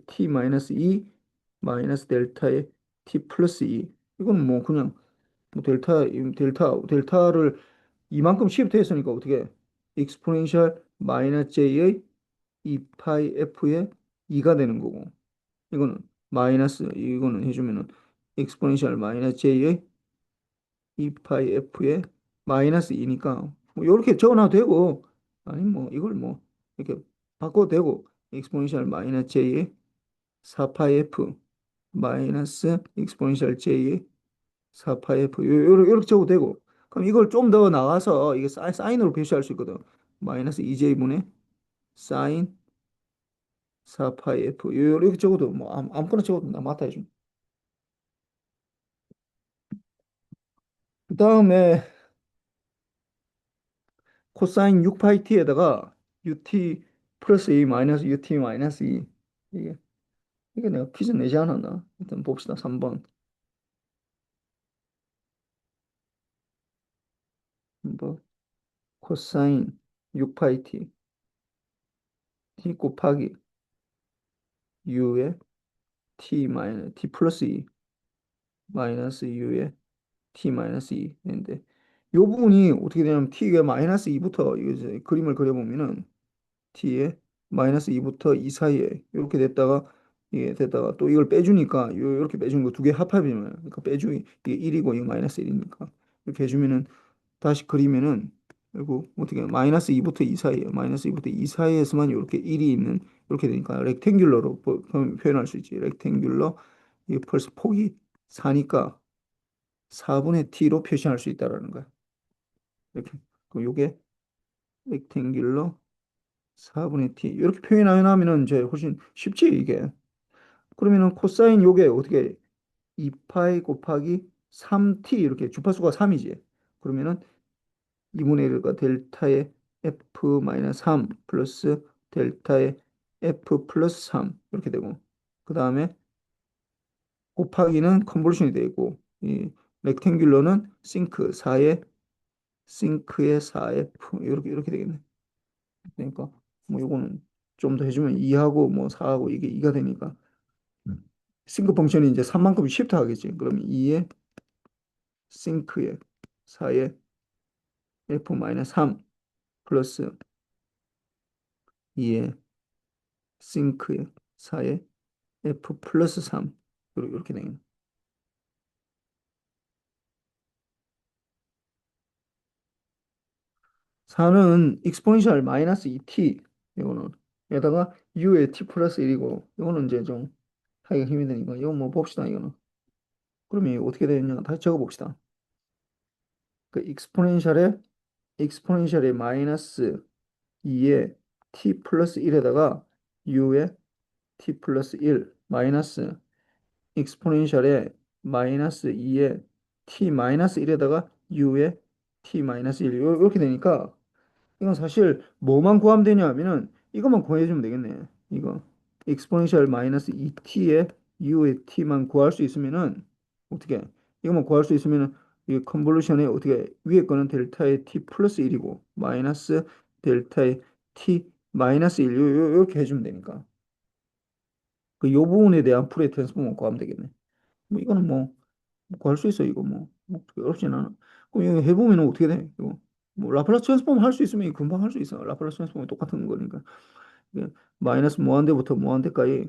t 마이너스 2 마이너스 델타의 t 플러스 2 이건 뭐 그냥 뭐 델타를 이만큼 시프트 했으니까 어떻게 익스포넨셜 마이너스 j의 2파이 f의 2가 되는 거고 이거는 마이너스 이거는 해주면은 익스포넨셜 마이너스 j의 2파이 f의 마이너스 2니까 뭐 이렇게 적어놔도 되고 아니 뭐 이걸 뭐 이렇게 바꿔도 되고 익스포넨셜 마이너스 j의 4파이 f 마이너스 익스포넨셜 j의 4파이 f 요렇게 적어도 되고 그럼 이걸 좀 더 나가서 이게 사인으로 표시할 수 있거든. 마이너스 2j분의 사인 4파이 f 요렇게 적어도 뭐 아무거나 적어도 나 맞다 해줘. 그 다음에 코사인 6파이 t에다가 ut 플러스 2 마이너스 ut 마이너스 2 이게 이게 내가 퀴즈 내지 않았나? 일단 봅시다. 3번. 뭐 코사인 6파이 t 곱하기 u의 t 마이너스 t 플러스 2 마이너스 u의 t 마이너스 2인데 요 부분이 어떻게 되냐면 t가 마이너스 2부터 이제 그림을 그려보면은 t에 마이너스 2부터 2 사이에 이렇게 됐다가 이게 됐다가 또 이걸 빼주니까 이렇게 빼주는 거 두 개 합하면 그러니까 빼주기 이게 1이고 이거 마이너스 1이니까 이렇게 해주면은 다시 그리면은 그리고 어떻게 마이너스 2부터 2 사이에 마이너스 2부터 2 사이에서만 이렇게 1이 있는 이렇게 되니까 렉탱귤러로 표현할 수 있지 렉탱귤러 이게 벌써 폭이 4니까 4분의 t로 표시할 수 있다라는 거야 이렇게 그럼 요게 렉탱귤러 4분의 t 이렇게 표현하면은 이제 훨씬 쉽지 이게 그러면은 코사인 요게 어떻게 2파이 곱하기 3t 이렇게 주파수가 3이지 그러면은 2분의 1과 델타의 f 마이너스 3 플러스 델타의 f 플러스 3 이렇게 되고 그 다음에 곱하기는 컨볼루션이 되고 이 렉탱귤러는 싱크의 4f 이렇게 되겠네 그러니까 뭐 요거는 좀 더 해주면 2하고 뭐 4하고 이게 2가 되니까 싱크 펑션이 이제 3만큼 시프트 하겠지. 그러면 2의 싱크의 4의 f-3 플러스 2의 싱크의 4의 f 플러스 3 이렇게 되겠네. 4는 익스포넨셜 마이너스 2t 이거는 여기다가 u의 t 플러스 1이고 이거는 이제 좀 하기가 힘이 드니까 이거 뭐 봅시다 이거는. 그러면 이거 어떻게 되느냐 다시 적어봅시다. 그 익스포넨셜의 마이너스 2의 t 플러스 1에다가 u의 t 플러스 1 마이너스 익스포넨셜에 마이너스 2에 t 마이너스 1에다가 u에 t 마이너스 1 이렇게 되니까 이건 사실 뭐만 구하면 되냐 하면은 이것만 구해주면 되겠네. 이거 익스포넨셜 마이너스 2t에 u의 t만 구할 수 있으면은 어떻게 이것만 구할 수 있으면은 이 컨볼루션에 어떻게 위에 거는 델타의 t 플러스 1이고 마이너스 델타의 t 마이너스 1 이렇게 해주면 되니까 그 요 부분에 대한 풀의 트랜스폼만 구하면 되겠네. 뭐 이거는 뭐 구할 수 있어 이거 뭐 그렇게 어렵진 않아. 그럼 이거 해보면 어떻게 돼? 이거 뭐 라플라스 트랜스폼 할 수 있으면 이거 금방 할 수 있어. 라플라스 트랜스폼은 똑같은 거니까. 이게 마이너스 무한대부터 무한대까지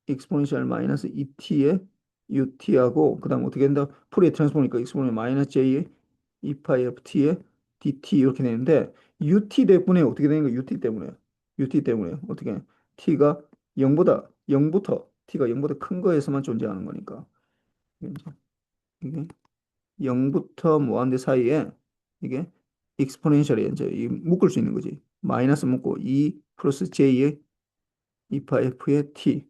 익스포넨셜 마이너스 2t에 ut하고 그다음 어떻게 된다? 풀의 트랜스폼이니까 익스포넨셜 마이너스 j에 2파이 ft에 dt 이렇게 되는데 ut 때문에 어떻게 되는 거야? ut 때문에 어떻게 t가 0부터 t가 0보다 큰 거에서만 존재하는 거니까 이게 0부터 무한대 사이에 이게 익스포넨셜이 이제 묶을 수 있는 거지. 마이너스 묶고 2 플러스 j의 2파 f의 t,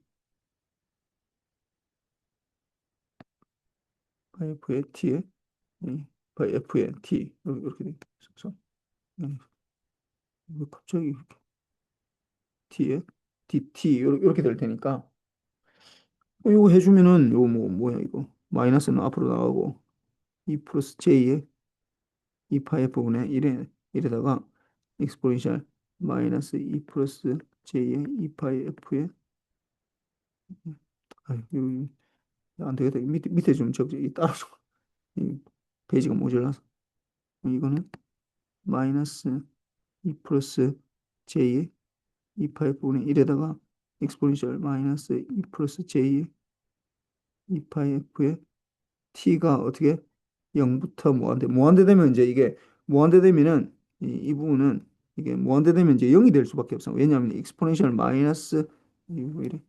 f의 t에 2파 f의 t 이렇게 돼 있어. 왜 갑자기 t에 dt 이렇게 될 테니까 이거 해주면은 이거 뭐야 이거 마이너스는 앞으로 나가고 2 플러스 j의 2파 f분의 1에다가 익스포넨셜 마이너스 2 플러스 j의 2파 f의 아유, 안 되겠다. 밑에 좀 적지. 따라서. 이 페이지가 모자라서. 이거는 마이너스 2 플러스 j의 2파이 분의 1에다가 익스포넨셜 마이너스 2 플러스 j의 2파이 f의 t가 어떻게 0부터 무한대 되면 이제 이게 무한대 되면은 이 부분은 이게 무한대 되면 이제 0이 될 수밖에 없어. 왜냐하면 익스포넨셜 마이너스 이거 왜 이래?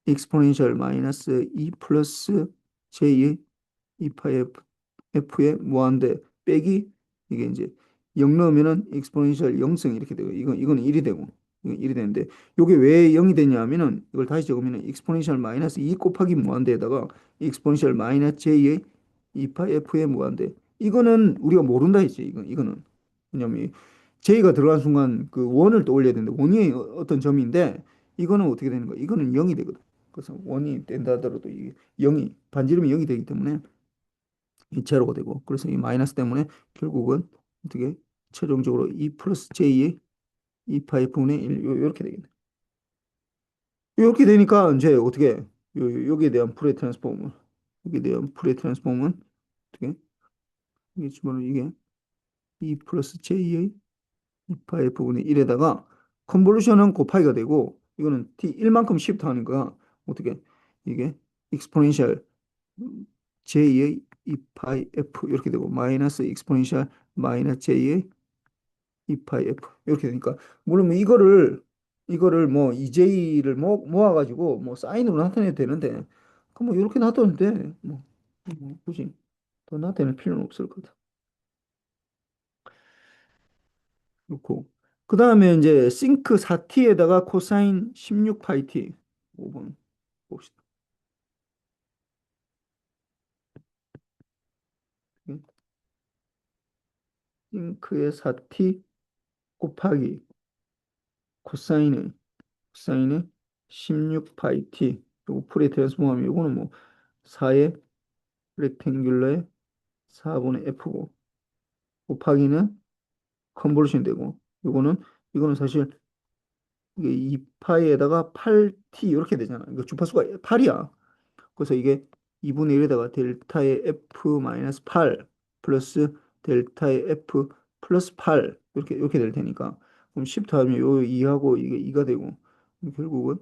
익스포넨셜 마이너스 2 플러스 j의 2파이 f의 무한대 빼기 이게 이제 0 넣으면은 익스포넨셜 0승 이렇게 되고 이건 1이 되고 이건 1이 되는데 이게 왜 0이 되냐 하면은 이걸 다시 적으면은 익스포넨셜 마이너스 2 곱하기 무한대에다가 익스포넨셜 마이너스 j의 2파 f의 무한대 이거는 우리가 모른다 했지 이거는 왜냐면 이 j가 들어간 순간 그 원을 떠올려야 되는데 원이 어떤 점인데 이거는 어떻게 되는 거야 이거는 0이 되거든 그래서 원이 된다 하더라도 이 0이 반지름이 0이 되기 때문에 이 제로가 되고 그래서 이 마이너스 때문에 결국은 어떻게 최종적으로 2 플러스 j의 2파이 분의 1 이렇게 되겠네. 이렇게 되니까 이제 어떻게 여기에 대한 풀의 트랜스폼은 여기에 대한 풀의 트랜스폼은 어떻게 이게 주로 이게 2 플러스 j의 2파이 분의 1에다가 컨볼루션은 곱하기가 되고 이거는 t 1만큼 시프트 하는 거야. 어떻게 이게 익스포넨셜 j의 2파이 f 이렇게 되고 마이너스 익스포넨셜 마이너스 j의 2파이 f 이렇게 되니까 물론 뭐 이거를 뭐 EJ를 모아가지고 뭐 사인으로 나타내도 되는데 그럼 뭐 이렇게 놔둬도 돼. 뭐 굳이 더 나타낼 필요는 없을 것 같아. 그렇고 그 다음에 이제 싱크 4t에다가 코사인 16파이 t 5번 봅시다. 싱크의 4t 곱하기 코사인의 16파이 t 요거 풀이 트랜스폼하면 요거는 뭐 4의 렉탱귤러의 4분의 f고 곱하기는 컨볼루션 되고 이거는 사실 이게 2파이에다가 8t 이렇게 되잖아. 이거 주파수가 8이야. 그래서 이게 2분의 1에다가 델타의 f 마이너스 8 플러스 델타의 f 플러스 8 이렇게 될 테니까 그럼 시프트 하면 요 2하고 이게 2가 되고 결국은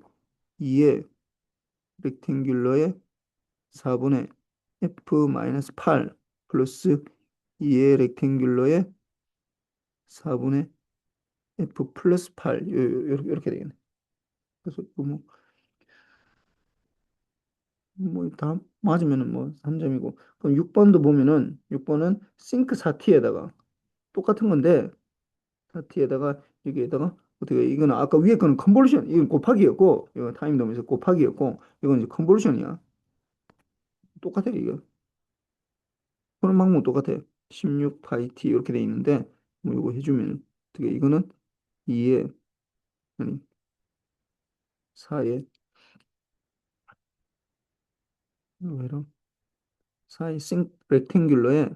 2의 렉탱귤러의 4분의 f 마이너스 8 플러스 2의 렉탱귤러의 4분의 f 플러스 8 이렇게 되겠네. 그래서 뭐 다 맞으면은 뭐 3점이고 그럼 6번도 보면은 6번은 싱크 4t에다가 똑같은 건데 4t에다가 여기에다가 어떻게 이거는 아까 위에 거는 컨볼루션 이건 곱하기였고 이거 타임 도면서 곱하기였고 이건 이제 컨볼루션이야. 똑같아 이거. 그런 방법 똑같아. 16 파이 t 이렇게 돼 있는데 뭐 이거 해주면 어떻게 이거는 2에 아니 4에 왜로 4의 싱 렉탱귤러에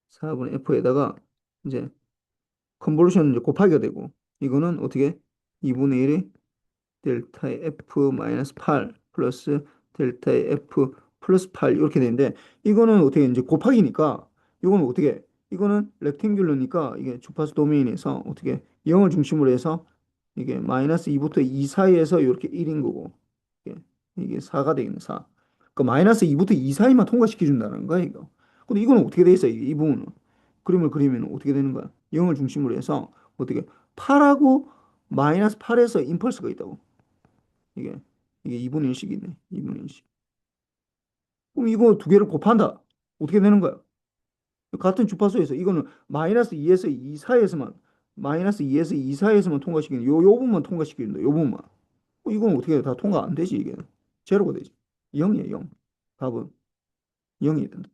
4분의 f에다가 이제 컨볼루션 이제 곱하기가 되고 이거는 어떻게 2분의 1이 델타의 f 마이너스 8 플러스 델타의 f 플러스 8 이렇게 되는데 이거는 어떻게 이제 곱하기니까 이거는 어떻게 이거는 렉탱귤러니까 이게 주파수 도메인에서 어떻게 0을 중심으로 해서 이게 마이너스 2부터 2 사이에서 이렇게 1인 거고 이게 4가 되겠네 4. 그러니까 마이너스 2부터 2 사이만 통과시켜 준다는 거야 이거. 근데 이거는 어떻게 돼 있어 이 부분은 그림을 그리면 어떻게 되는 거야 0을 중심으로 해서 어떻게 8하고 마이너스 8에서 임펄스가 있다고 이게 이게 2분의 1씩이네. 2분의 1씩. 그럼 이거 두 개를 곱한다. 어떻게 되는 거야? 같은 주파수에서 이거는 마이너스 2에서 2 사이에서만 마이너스 2에서 2 사이에서만 통과시키는 요 부분만 통과시키는다. 요 부분만. 이건 어떻게 해? 다 통과 안 되지 이게. 제로가 되지. 0이야 0. 답은 0이 된다.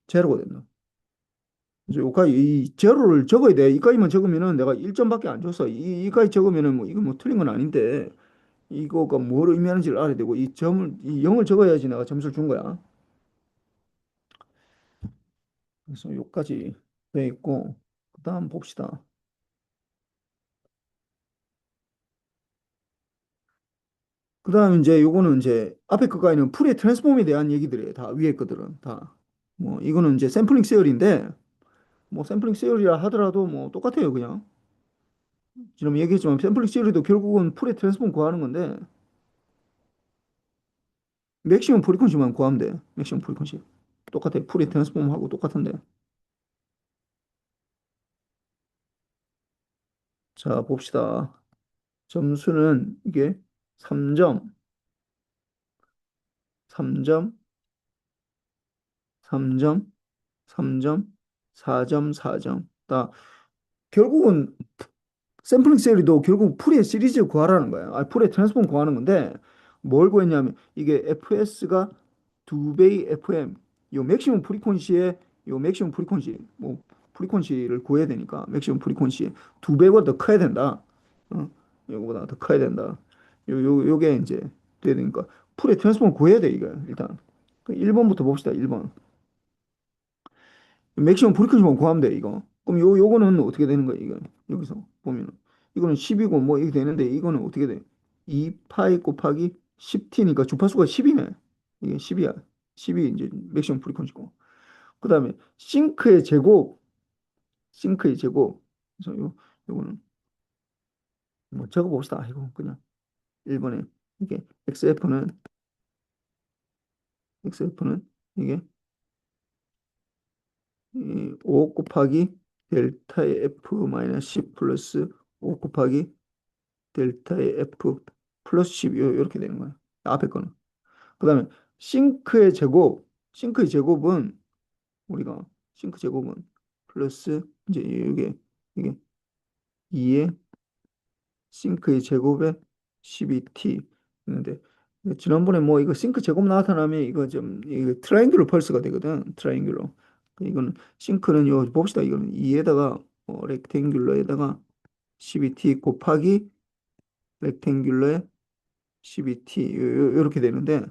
제로가 된다. 그래서 요까지 이 제로를 적어야 돼. 이까지만 적으면은 내가 1점밖에 안 줬어. 이까지 적으면은 뭐 이거 뭐 틀린 건 아닌데 이거가 뭘 의미하는지를 알아야 되고 이 점을 이 0을 적어야지 내가 점수를 준 거야. 그래서 요까지 돼 있고 그다음 봅시다. 그다음 이제 요거는 이제 앞에 거까지는 풀의 트랜스폼에 대한 얘기들이에요. 다 위에 거들은 다. 뭐 이거는 이제 샘플링 세어리인데 뭐 샘플링 세어리라 하더라도 뭐 똑같아요 그냥. 지금 얘기했지만 샘플링 세어리도 결국은 풀의 트랜스폼 구하는 건데 맥시멈 프리퀀시만 구하면 돼. 맥시멈 프리퀀시. 똑같아. 풀의 트랜스폼하고 똑같은데. 자 봅시다. 점수는 이게 3점, 3점, 3점, 3점, 4점, 4점. 다 결국은 샘플링 세리도 결국 풀의 시리즈 구하라는 거야. 아, 풀의 트랜스폼 구하는 건데 뭘 구했냐면 이게 FS가 두 배의 FM 요 맥시멈 프리퀀시에 요 맥시멈 프리퀀시 뭐 프리퀀시를 구해야 되니까 맥시멈 프리퀀시 두 배보다 더 커야 된다. 어? 요거보다 더 커야 된다. 요게 이제 돼야 되니까 풀의 트랜스폼 구해야 돼 이거 일단. 1번부터 봅시다. 1번. 맥시멈 브리크지만 구하면 돼, 이거. 그럼 요거는 어떻게 되는 거야, 이거? 여기서 보면은. 이거는 10이고 뭐 이렇게 되는데 이거는 어떻게 돼? 2파이 곱하기 10t니까 주파수가 10이네. 이게 10이야. 10이 이제 맥시멈 프리퀀시고. 그다음에 싱크의 제곱. 그래서 요거는 뭐 적어 봅시다. 이거 그냥 1번에 이게 XF는 이게 이5 곱하기 델타의 F 마이너스 10 플러스 5 곱하기 델타의 F 플러스 10 이렇게 되는 거야. 앞에 거는. 그다음에 싱크의 제곱은 우리가 싱크 제곱은 플러스 이제 이게 2의 싱크의 제곱에 12t 있는데 지난번에 뭐 이거 싱크 제곱 나타나면 이거 좀 이거 트라이앵귤러 펄스가 되거든. 트라이앵귤러. 이거는 싱크는 요 봅시다. 이거는 2에다가 렉탱귤러에다가 12t 곱하기 렉탱귤러에 12t 이렇게 되는데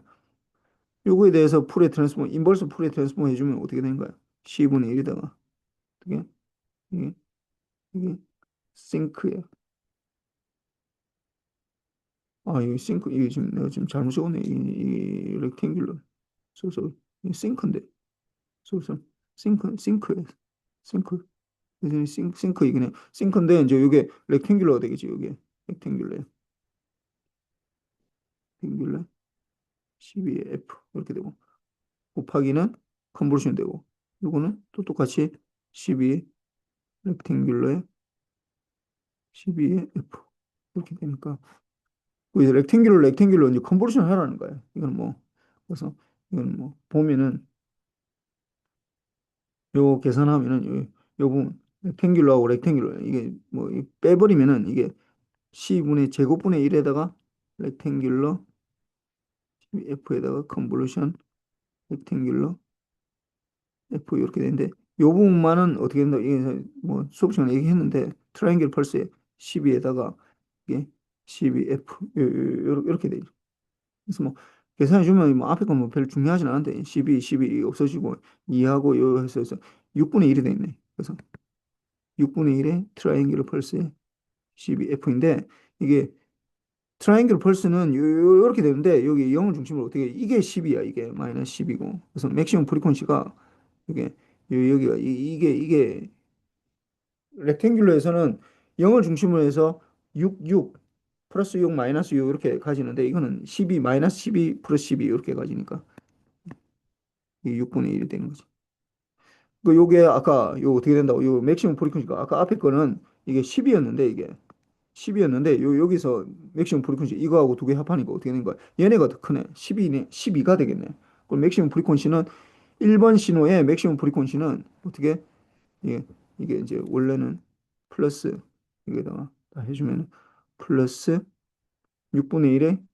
요거에 대해서 풀의 트랜스폼 인버스 풀의 트랜스폼 해주면 어떻게 되는 거야? 10분의 1에다가 어떻게 이게 이게 싱크야. 아 이게 싱크 이게 지금 내가 지금 잘못 적었네. 이 렉탱귤러 그래서 이 싱크인데 그래서 싱크야 싱크 그래서 싱크 이거네 싱크인데 이제 이게 렉탱귤러가 되겠지 이게 렉탱귤러 12의 F 이렇게 되고 곱하기는 컨버션 되고 요거는 또 똑같이 12 렉탱귤러에 12의 F 이렇게 되니까 이제 렉탱귤러 이제 컨버션 하라는 거예요. 이건 뭐 그래서 이건 뭐 보면은 요 계산하면은 요 부분 렉탱귤러하고 렉탱귤러 이게 뭐 빼버리면은 이게 C분의 제곱분의 1에다가 렉탱귤러 F에다가 컨볼루션 렉탱귤러 F 이렇게 되는데 요 부분만은 어떻게 된다 이게 뭐 수업 시간에 얘기했는데 트라이앵글 펄스에 12에다가 이게 12F 이렇게 되죠. 그래서 뭐 계산해 주면 뭐 앞에 건 뭐 별로 중요하진 않은데 12 없어지고 2하고 요 해서 6분의 1이 돼 있네. 그래서 6분의 1의 트라이앵글 펄스에 12F인데 이게 트라이앵글 펄스는 요렇게 되는데 여기 0을 중심으로 어떻게 이게 10이야. 이게 마이너스 10이고 그래서 맥시멈 프리퀀시가 이게 여기가 이게 렉탱귤러에서는 0을 중심으로 해서 6 플러스 6 마이너스 6 이렇게 가지는데 이거는 12 마이너스 12 플러스 12 이렇게 가지니까 이게 6분의 1이 되는 거지. 그 요게 아까 요 어떻게 된다고 요 맥시멈 프리퀀시가 아까 앞에 거는 이게 10이었는데 이게 10이었는데 요 여기서 맥시멈 프리퀀시 이거하고 두 개 합하니까 어떻게 되는 거야? 얘네가 더 크네. 12네. 12가 되겠네. 그럼 맥시멈 프리퀀시는 1번 신호의 맥시멈 프리퀀시는 어떻게 이게 이게 이제 원래는 플러스 여기다가 다 해주면 플러스 6분의 1의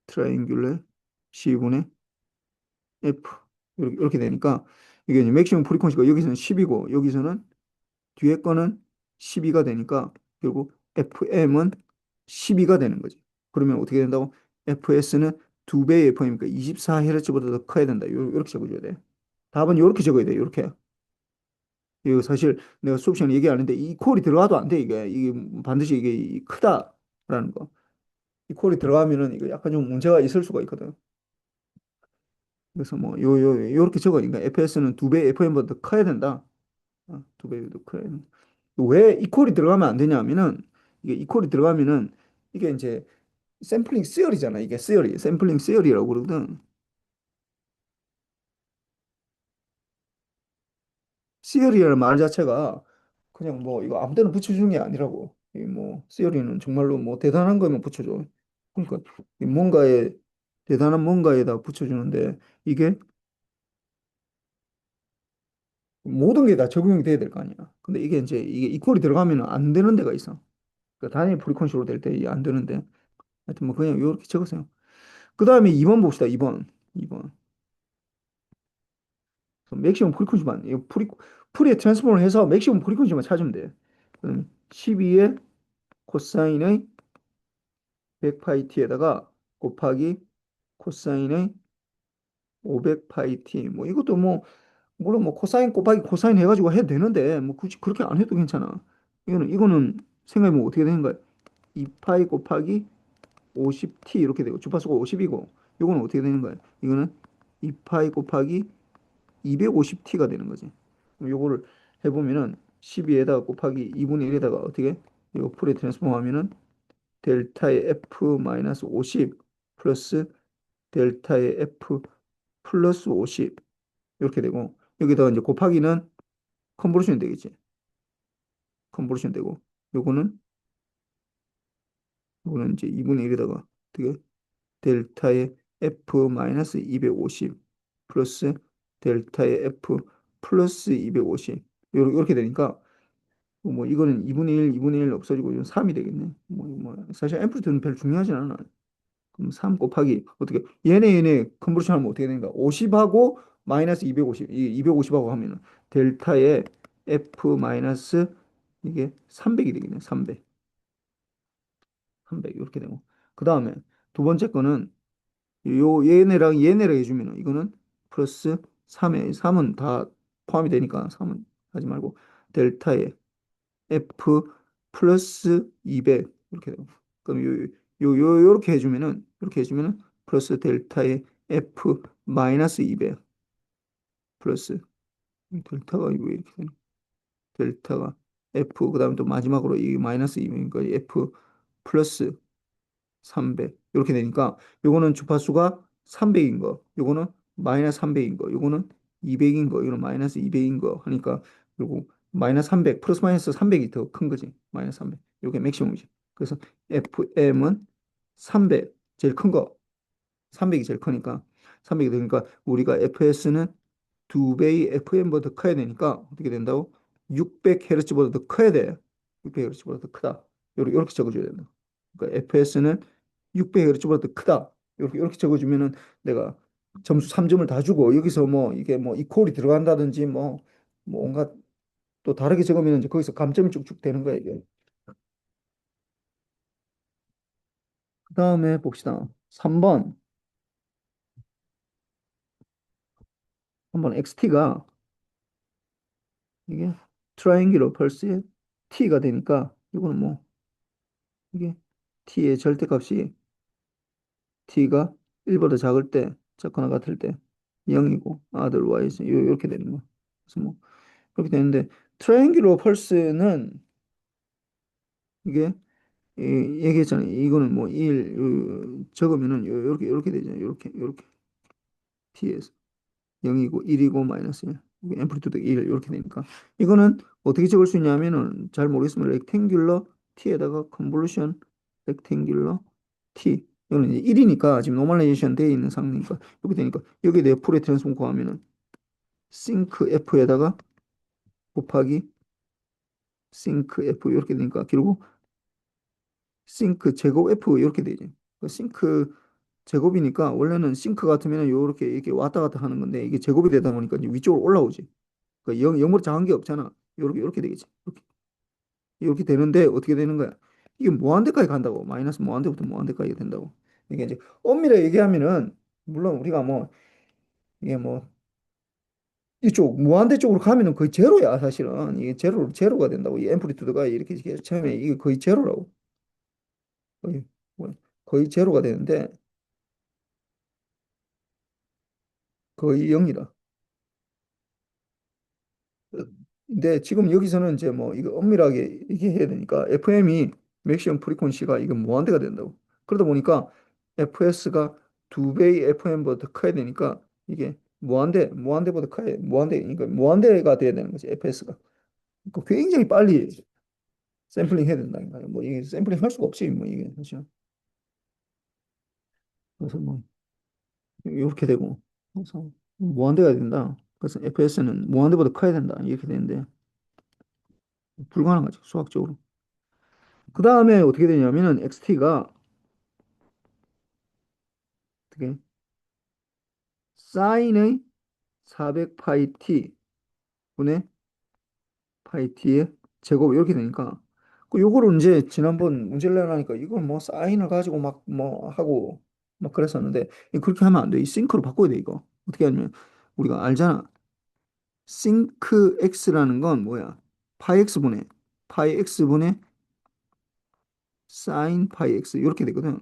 트라이앵귤러 C분의 F 이렇게 되니까 이게 이제 맥시멈 프리퀀시가 여기서는 10이고 여기서는 뒤에 거는 12가 되니까 결국 FM은 12가 되는 거지. 그러면 어떻게 된다고? FS는 두 배의 FM이니까 24Hz보다 더 커야 된다. 이렇게 적어줘야 돼. 답은 이렇게 적어야 돼. 이렇게. 이거 사실 내가 수업 시간에 얘기 안 했는데 이 콜이 들어가도 안 돼. 이게 반드시 이게 크다라는 거. 이 콜이 들어가면은 이거 약간 좀 문제가 있을 수가 있거든. 그래서 뭐 요렇게 적어. 그러니까 FS는 두 배 FM보다 더 커야 된다. 두 배도 커야 된다. 왜 이퀄이 들어가면 안 되냐면은 이게 이퀄이 들어가면은 이게 이제 샘플링 시어리잖아. 이게 시어리, 샘플링 시어리라고 그러거든. 시어리라는 말 자체가 그냥 뭐 이거 아무 데나 붙여주는 게 아니라고. 이 뭐 시어리는 정말로 뭐 대단한 거면 붙여줘. 그러니까 이 뭔가에 대단한 뭔가에다 붙여주는데 이게 모든 게 다 적용이 돼야 될 거 아니야. 근데 이게 이제 이게 이퀄이 들어가면 안 되는 데가 있어. 그러니까 단위 프리퀀시로 될 때 이게 안 되는데 하여튼 뭐 그냥 이렇게 적으세요. 그 다음에 2번 봅시다. 2번. 2번. 맥시멈 프리퀀시만. 이 프리에 트랜스폼을 해서 맥시멈 프리퀀시만 찾으면 돼. 그럼 12의 코사인의 100파이 t에다가 곱하기 코사인의 500파이 t. 뭐 이것도 뭐 물론 뭐 코사인 곱하기 코사인 해가지고 해도 되는데 뭐 굳이 그렇게 안 해도 괜찮아. 이거는 생각해보면 어떻게 되는 거야? 2파이 곱하기 50t 이렇게 되고 주파수가 50이고 이거는 어떻게 되는 거야? 이거는 2파이 곱하기 250t가 되는 거지. 그럼 요거를 해보면은 12에다가 곱하기 2분의 1에다가 어떻게 이거 풀에 트랜스폼 하면은 델타의 f 마이너스 50 플러스 델타의 f 플러스 50 이렇게 되고 여기다가 이제 곱하기는 컨버루션 되겠지. 컨버루션 되고 요거는 요거는 이제 2분의 1에다가 어떻게 델타의 f 마이너스 250 플러스 델타의 f 플러스 250 이렇게 되니까 뭐 이거는 2분의 1, 2분의 1 없어지고 이건 3이 되겠네. 뭐 사실 앰플리튜드는 별로 중요하진 않아. 그럼 3 곱하기 어떻게 얘네 컨버전 하면 어떻게 되는가? 50하고 마이너스 250 이 250하고 하면은 델타의 f 마이너스 이게 300이 되겠네. 300 이렇게 되고 그 다음에 두 번째 거는 요 얘네랑 해주면은 이거는 플러스 3에 3은 다 포함이 되니까 3은 하지 말고 델타의 F 플러스 200 이렇게 되고 그럼 요렇게 해주면은 플러스 델타의 F 마이너스 200 플러스 델타가 왜 이렇게 되나? 델타가 F 그다음에 또 마지막으로 이 마이너스 200이니까 F 플러스 300 이렇게 되니까 요거는 주파수가 300인 거 요거는 마이너스 300인 거 요거는 200인 거 이거는 마이너스 200인 거 하니까 그리고 마이너스 300 플러스 마이너스 300이 더 큰 거지 마이너스 300 요게 맥시멈이지 그래서 FM은 300 제일 큰 거 300이 제일 크니까 300이 되니까 우리가 FS는 두 배의 FM보다 더 커야 되니까 어떻게 된다고? 600Hz보다 더 커야 돼. 600Hz보다 더 크다. 이렇게 적어줘야 된다. 그러니까 FS는 600Hz보다 더 크다. 이렇게 적어주면은 내가 점수 3점을 다 주고 여기서 뭐 이게 뭐 이퀄이 들어간다든지 뭐 온갖 또 다르게 적으면 이제 거기서 감점이 쭉쭉 되는 거야 이게. 그다음에 봅시다. 3번. 한번 XT가 이게 트라이앵귤러 펄스의 T가 되니까 이거는 뭐 이게 T의 절대값이 T가 1보다 작을 때 작거나 같을 때 0이고 otherwise 이렇게 되는 거. 그래서 뭐 그렇게 되는데 트라이앵귤러 펄스는 이게 얘기했잖아요. 이거는 뭐 1 적으면은 요렇게 되잖아요. 요렇게 T에서 0이고 1이고 마이너스 1. 앰플리튜드 1 이렇게 되니까 이거는 어떻게 적을 수 있냐면은 잘 모르겠으면 렉탱귤러 t에다가 컨볼루션 렉탱귤러 t 이거는 이제 1이니까 지금 노멀라이제이션 되어 있는 상태니까 이렇게 되니까 여기에 대해 풀의 트랜스폼 구하면은 싱크 f에다가 곱하기 싱크 f 이렇게 되니까 결국 싱크 제곱 f 이렇게 되죠. 그 싱크 제곱이니까 원래는 싱크 같으면 요렇게 이렇게 왔다 갔다 하는 건데 이게 제곱이 되다 보니까 이제 위쪽으로 올라오지. 그 0보다 작은 게 없잖아. 이렇게 되겠지. 이렇게 되는데 어떻게 되는 거야? 이게 무한대까지 간다고. 마이너스 무한대부터 무한대까지 된다고. 이게 이제 엄밀히 얘기하면은 물론 우리가 뭐 이게 뭐 이쪽 무한대 쪽으로 가면은 거의 제로야 사실은. 이게 제로가 된다고. 이 앰플리투드가 이렇게 처음에 이게 거의 제로라고. 거의 거의 제로가 되는데 거의 0이다. 근데 지금 여기서는 이제 뭐 이거 엄밀하게 얘기해야 되니까 FM이 맥시멈 프리퀀시가 이거 무한대가 된다고. 그러다 보니까 FS가 두 배의 FM보다 더 커야 되니까 이게 무한대보다 커야 그러니까 무한대가 돼야 되는 거지 FS가. 그 굉장히 빨리 샘플링 해야 된다는 거야. 뭐 이게 샘플링 할 수가 없지 뭐 이게 사실. 그래서 뭐 이렇게 되고 그래서 무한대가 된다. 그래서 FS는 무한대보다 커야 된다 이렇게 되는데 불가능하죠 수학적으로. 그 다음에 어떻게 되냐면은 XT가 어떻게 사인의 400 파이 t 분의 파이 t의 제곱 이렇게 되니까 그 요거를 이제 지난번 문제를 내라니까 이걸 뭐 사인을 가지고 막 뭐 하고 막 그랬었는데 그렇게 하면 안 돼. 이 싱크로 바꿔야 돼 이거. 어떻게 하냐면 우리가 알잖아. 싱크 x라는 건 뭐야? 파이 x분의 사인 파이 x 이렇게 되거든.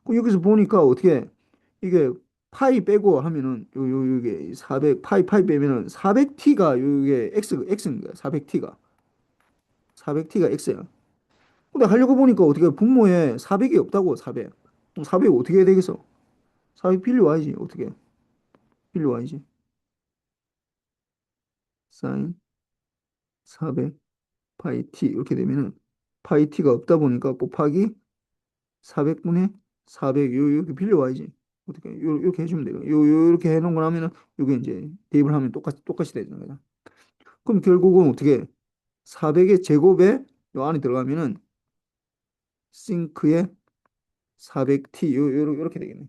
그 여기서 보니까 어떻게 이게 파이 빼고 하면은 요게 400 파이 빼면은 400t가 요게 x인 거야. 400t가 x야. 근데 하려고 보니까 어떻게 분모에 400이 없다고 400. 400 어떻게 해야 되겠어? 400 빌려 와야지. 어떻게? 빌려 와야지. 사인 400 파이 t 이렇게 되면은 파이 t가 없다 보니까 곱하기 400분의 400 이렇게 빌려와야지. 어떻게 요렇게 해주면 돼요. 요렇게 해놓고 나면은 요게 이제 대입을 하면 똑같이 되는 거다. 그럼 결국은 어떻게 400의 제곱에 요 안에 들어가면은 싱크의 400t 요렇게 되겠네.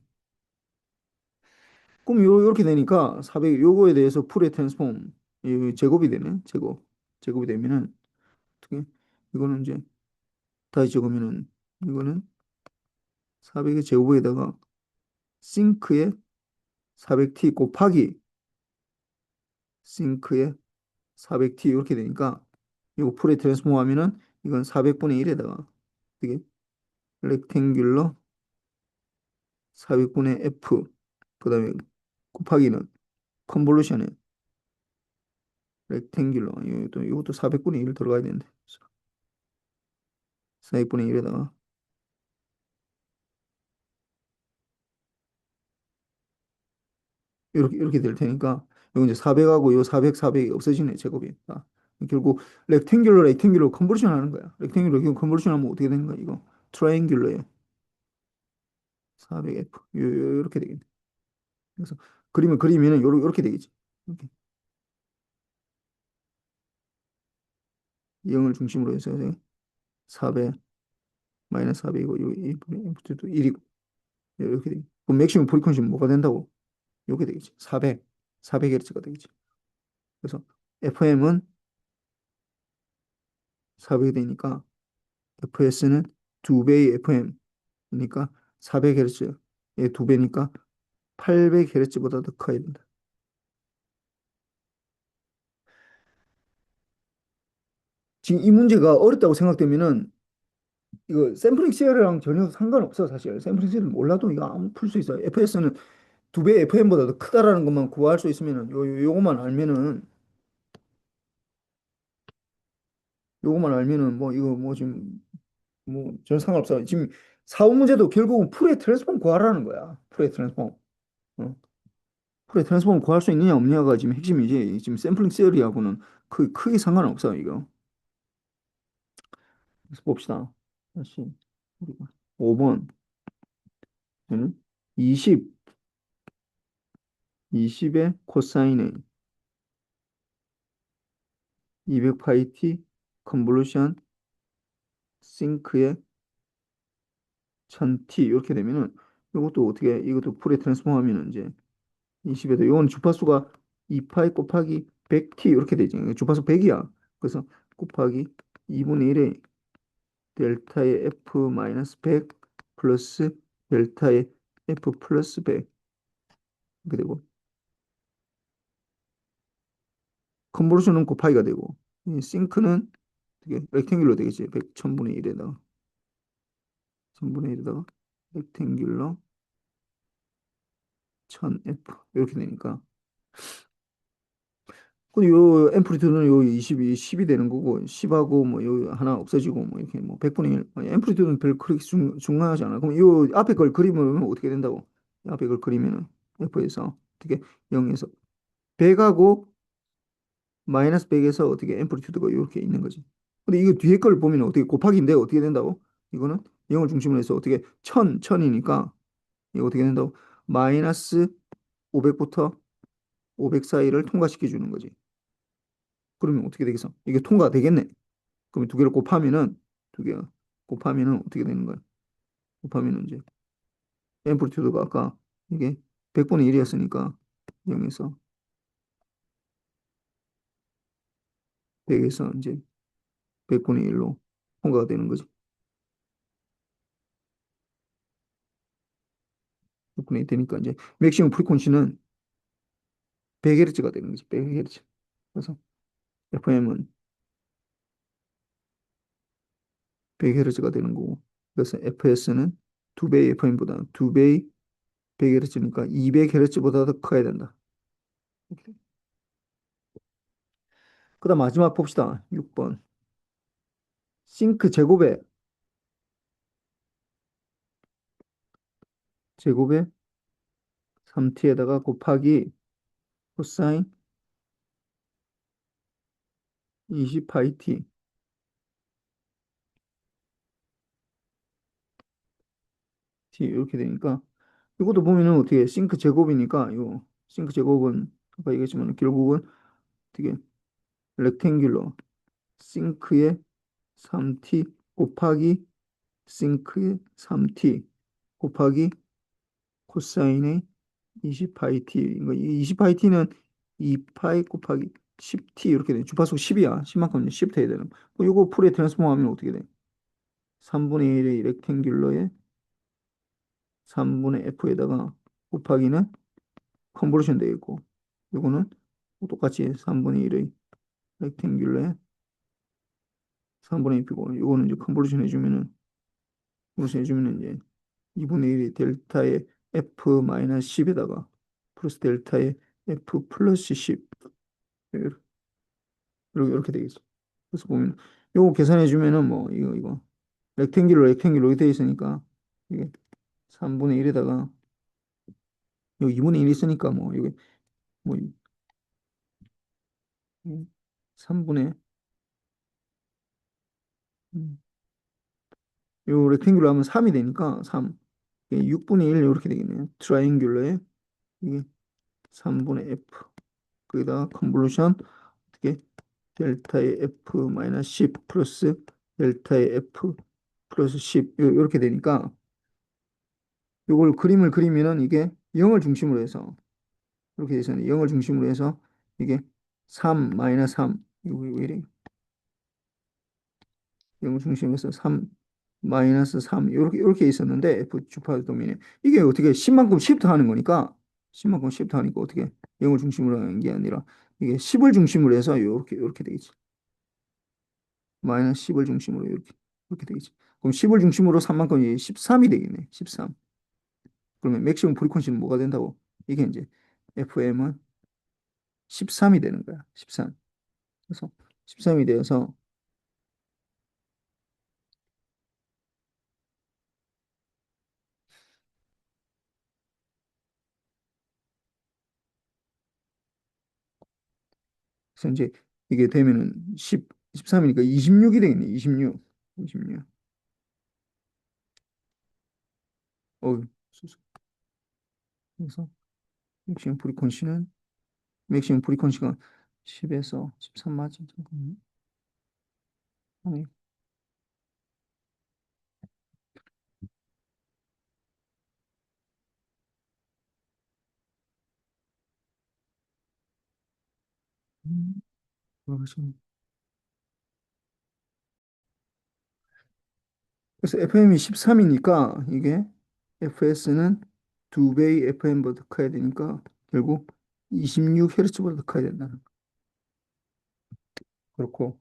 그럼 요렇게 되니까 400 요거에 대해서 풀의 트랜스폼 제곱이 되네. 제곱이 되면은 어떻게 이거는 이제 다시 적으면은 이거는 400의 제곱에다가 싱크의 400t 곱하기 싱크의 400t 이렇게 되니까 이거 풀에 트랜스폼 하면은 이건 400분의 1에다가 이게 렉탱귤러 400분의 f 그다음에 곱하기는 컨볼루션에 렉탱귤러 이것도 400분의 1 들어가야 되는데 400분의 1에다가 이렇게 될 테니까 이거 이제 400하고 요 400이 없어지네 제곱이. 결국 렉탱귤러 컨볼루션 하는 거야. 렉탱귤러 컨볼루션 하면 어떻게 되는 거야 이거 트라이앵귤러에 400f 이렇게 되겠네. 그래서 그림을 그리면은 요렇게 되겠지. 이렇게. 0을 중심으로 해서 4배 마이너스 4배이고 이 인풋도 1이고 이렇게 돼. 그럼 맥시멈 프리퀀시는 뭐가 된다고? 이렇게 되겠지. 400Hz가 되겠지. 그래서 FM은 400이 되니까 FS는 2배의 FM이니까 400Hz의 2배니까 800Hz보다 더 커야 된다. 지금 이 문제가 어렵다고 생각되면은 이거 샘플링 시에라랑 전혀 상관없어 사실. 샘플링 시에를 몰라도 이거 아무 풀 수 있어. FS는 2배 FM보다 더 크다라는 것만 구할 수 있으면은 요거만 알면은 뭐 이거 뭐 지금 뭐 전혀 상관없어. 지금 사후 문제도 결국은 풀의 트랜스폼 구하라는 거야. 풀의 트랜스폼. 어. 풀의 트랜스폼 구할 수 있느냐 없느냐가 지금 핵심이지. 지금 샘플링 시어리하고는 크게 상관없어 이거. 그래서 봅시다. 다시 5번. 는 20, 20의 코사인의 200파이티 컨볼루션 싱크의 1000t 이렇게 되면은 이것도 어떻게 이것도 풀에 트랜스폼 하면은 이제 20에도 이건 주파수가 2파이 곱하기 100t 이렇게 되지. 주파수 100이야. 그래서 곱하기 2분의 1의 델타의 f 마이너스 100 플러스 델타의 f 플러스 100 이렇게 되고 컨볼루션은 곱하기가 되고 이 싱크는 어떻게 렉탱귤로 되겠지. 100 1000분의 1에다가 1000분의 1에다가 렉탱귤러 1000f 이렇게 되니까 근데 요 앰플리튜드는 요 20이 10이 되는 거고 10하고 뭐 요 하나 없어지고 뭐 이렇게 뭐 100분의 1 앰플리튜드는 별 그렇게 중요하지 않아. 그럼 요 앞에 걸 그리면 어떻게 된다고? 이 앞에 걸 그리면은 F에서 어떻게 0에서 100하고 마이너스 100에서 어떻게 앰플리튜드가 이렇게 있는 거지. 근데 이거 뒤에 걸 보면 어떻게 곱하기인데 어떻게 된다고? 이거는 0을 중심으로 해서 어떻게 1000이니까 이거 어떻게 된다고? 마이너스 500부터 500 사이를 통과시켜 주는 거지. 그러면 어떻게 되겠어? 이게 통과되겠네. 그럼 두 개를 곱하면은 두 개가 곱하면은 어떻게 되는 거야? 곱하면은 이제 앰플리튜드가 아까 이게 100분의 1이었으니까 0에서 100에서 이제 100분의 1로 통과가 되는 거지. 100분의 1 되니까 이제 맥시멈 프리퀀시는 100Hz가 되는 거지. 100Hz. 그래서 FM은 100Hz가 되는 거고. 그래서 FS는 두 배의 FM보다 두 배의 100Hz니까 200Hz보다 더 커야 된다. 그다음 마지막 봅시다. 6번. 싱크 제곱에 3t에다가 곱하기 코사인 20파이 t 이렇게 되니까 이것도 보면은 어떻게 싱크 제곱이니까 요 싱크 제곱은 아까 얘기했지만 결국은 어떻게 렉탱귤러 싱크의 3t 곱하기 싱크의 3t 곱하기 코사인의 20파이 t 이거 이 20파이 t는 2파이 곱하기 10t 이렇게 돼. 주파수 10이야. 10만큼 10 해야 되는. 이거 풀에 트랜스폼 하면 어떻게 돼? 3분의 1의 렉탱귤러의 3분의 f에다가 곱하기는 컨버전 되겠고 이거는 똑같이 3분의 1의 렉탱귤러의 3분의 2이고 이거는 이제 컨버전 해주면은 이제 2분의 1이 델타의 f 마이너스 10에다가 플러스 델타의 f 플러스 10 이렇게 되겠어. 그래서 보면 요거 계산해 주면은 뭐 이거 렉탱귤러 이렇게 돼 있으니까 이게 3분의 1에다가 요 2분의 1 있으니까 뭐 이게 뭐 3분의 요 렉탱귤러 하면 3이 되니까 3 이게 6분의 1 이렇게 되겠네요. 트라이앵귤러에 이게 3분의 f 거기다가 컨볼루션 어떻게 델타의 F 마이너스 10 플러스 델타의 F 플러스 10 이렇게 되니까 이걸 그림을 그리면은 이게 0을 중심으로 해서 이렇게 돼서 0을 중심으로 해서 이게 3 마이너스 3 이거 왜 이래? 0을 중심으로 해서 3 마이너스 3 이렇게 있었는데 F 주파 도면에 이게 어떻게 10만큼 시프트 하는 거니까 10만큼 시프트 하니까 어떻게 0을 중심으로 하는 게 아니라 이게 10을 중심으로 해서 이렇게 되겠지. 마이너스 10을 중심으로 이렇게 되겠지. 그럼 10을 중심으로 3만큼이 13이 되겠네. 13. 그러면 맥시멈 프리퀀시는 뭐가 된다고? 이게 이제 FM은 13이 되는 거야. 13. 그래서 13이 되어서 그래서 이제 이게 되면은 13이니까 26이 되겠네. 26. 26. 어, 그래서 맥시멈 프리퀀시는 맥시멈 프리퀀시가 10에서 13 맞지? 잠깐만. 아니, 음, 뭐지? 그래서 FM이 13이니까 이게 FS는 2배의 FM보다 커야 되니까 결국 26Hz보다 더 커야 된다는 거. 그렇고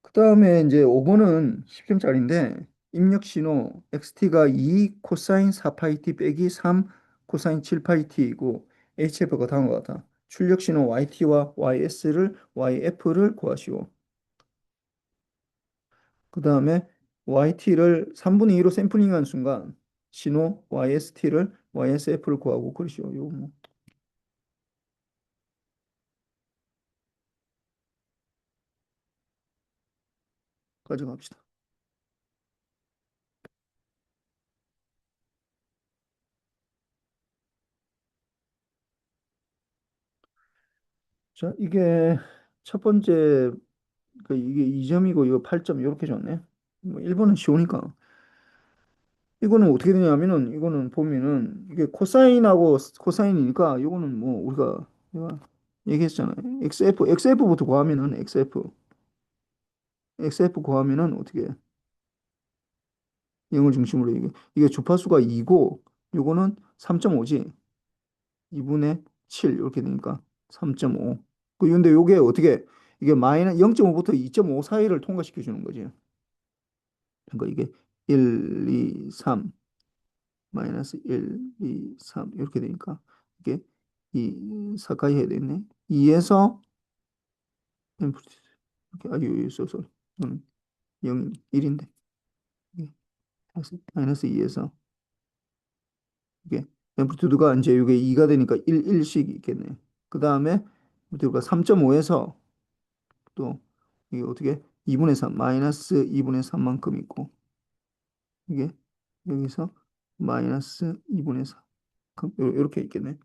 그 다음에 이제 5번은 10점짜리인데 입력 신호 XT가 2 코사인 4파이 t 빼기 3 코사인 7파이 t이고 HF가 다음과 같아. 출력 신호 YT와 YF를 구하시오. 그 다음에 YT를 3분의 2로 샘플링한 순간 신호 YSF를 구하고 그러시오. 요거 뭐 가져갑시다. 자, 이게 첫 번째 이게 2점이고 이거 8점 이렇게 줬네. 뭐 1번은 쉬우니까. 이거는 어떻게 되냐면은 이거는 보면은 이게 코사인하고 코사인이니까 이거는 뭐 우리가 내가 얘기했잖아요. XF부터 구하면은 XF 구하면은 어떻게 0을 중심으로 이게 주파수가 2고 요거는 3.5지. 2분의 7 이렇게 되니까 3.5. 근데 요게 어떻게 이게 마이너스 0.5부터 2.5 사이를 통과시켜 주는 거지. 그러니까 이게 1, 2, 3 마이너스 1, 2, 3 이렇게 되니까 이게 이 가까이 해야 되겠네. 2에서 이렇게 아유 쏘쏘 이거는 0, 1인데 이게 마이너스 2에서 이게 앰플리튜드가 이제 이게 2가 되니까 1씩 있겠네. 그 다음에 앰플리튜드가 3.5에서 또 이게 어떻게 2분의 3 마이너스 2분의 3만큼 있고 이게 여기서 마이너스 2분의 4 이렇게 있겠네.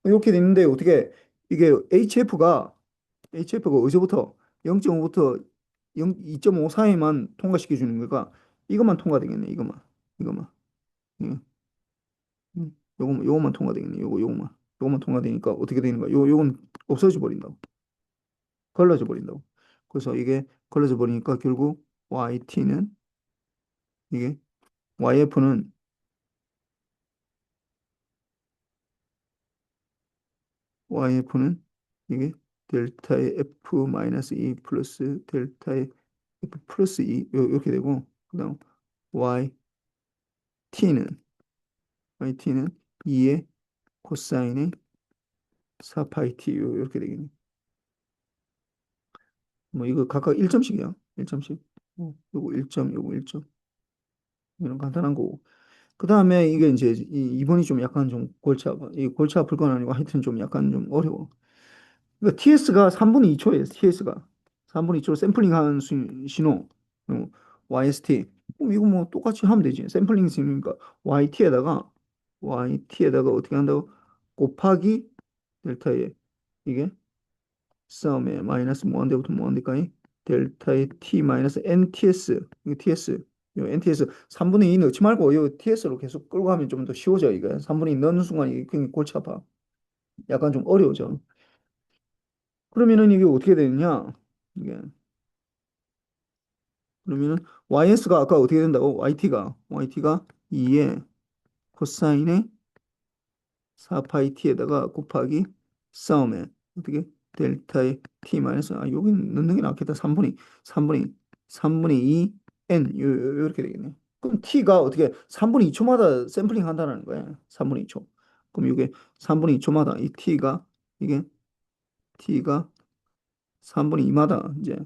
이렇게 됐는데 어떻게 이게 HF가 어디서부터 0.5부터 2.5 사이만 통과시켜 주는 거가 이것만 통과되겠네. 이것만 예. 요것만 통과되겠네. 요것만 통과되니까 어떻게 되는 거야? 요건 없어져 버린다고. 걸러져 버린다고. 그래서 이게 걸러져 버리니까 결국 YT는 이게 YF는 YF는 이게 델타의 F 마이너스 2 플러스 델타의 F 플러스 2 이렇게 되고 그다음 YT는 YT는 2의 코사인의 4파이 T 이렇게 되겠네. 뭐 이거 각각 1점씩이야. 1점씩. 요거 1점, 요거 1점. 이런 간단한 거고. 그 다음에 이게 이제 이번이 좀 약간 좀 골치 아플 건 아니고 하여튼 좀 약간 좀 어려워. 그러니까 TS가 3분의 2초예요. TS가 3분의 2초 샘플링한 신호 YST. 그럼 이거 뭐 똑같이 하면 되지. 샘플링 신호니까 YT에다가 어떻게 한다고 곱하기 델타의 이게 싸움에 마이너스 무한대부터 무한대까지 델타의 t 마이너스 nts 이거 ts 요 nts 3분의 2 넣지 말고 요 ts로 계속 끌고 가면 좀 더 쉬워져 이거 3분의 2 넣는 순간 이게 굉장히 골치 아파 약간 좀 어려워져 그러면은 이게 어떻게 되느냐 이게 그러면은 ys가 아까 어떻게 된다고 yt가 2의 코사인의 4파이 t에다가 곱하기 싸움에 어떻게 델타의 t 마이너스 여기 넣는 게 낫겠다 3분의 2 n 이렇게 되겠네 그럼 t가 어떻게 3분의 2초마다 샘플링 한다는 거야 3분의 2초 그럼 이게 3분의 2초마다 이 t가 3분의 2마다 이제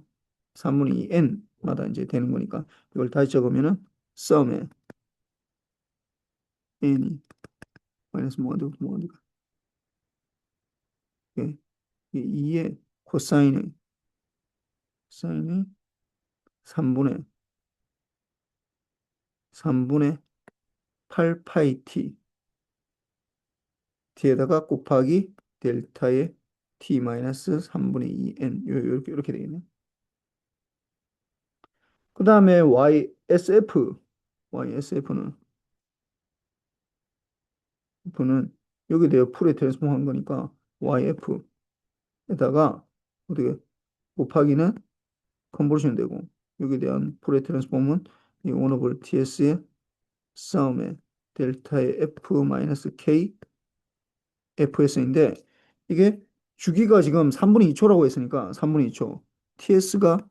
3분의 2 n마다 이제 되는 거니까 이걸 다시 적으면은 싸움에 n이 마이너스 뭐가 되고 뭐가 되고 2의 코사인의 3분의 8파이 t에다가 곱하기 델타의 t 마이너스 3분의 2n 이렇게 되겠네. 그 다음에 ysf는 여기 내가 풀에 트랜스폼 한 거니까 yf에다가 어떻게 곱하기는 컨버전 되고 여기에 대한 풀의 트랜스폼은 이 1 오버 ts의 싸움에 델타의 f 마이너스 k fs인데 이게 주기가 지금 3분의 2초라고 했으니까 3분의 2초 ts가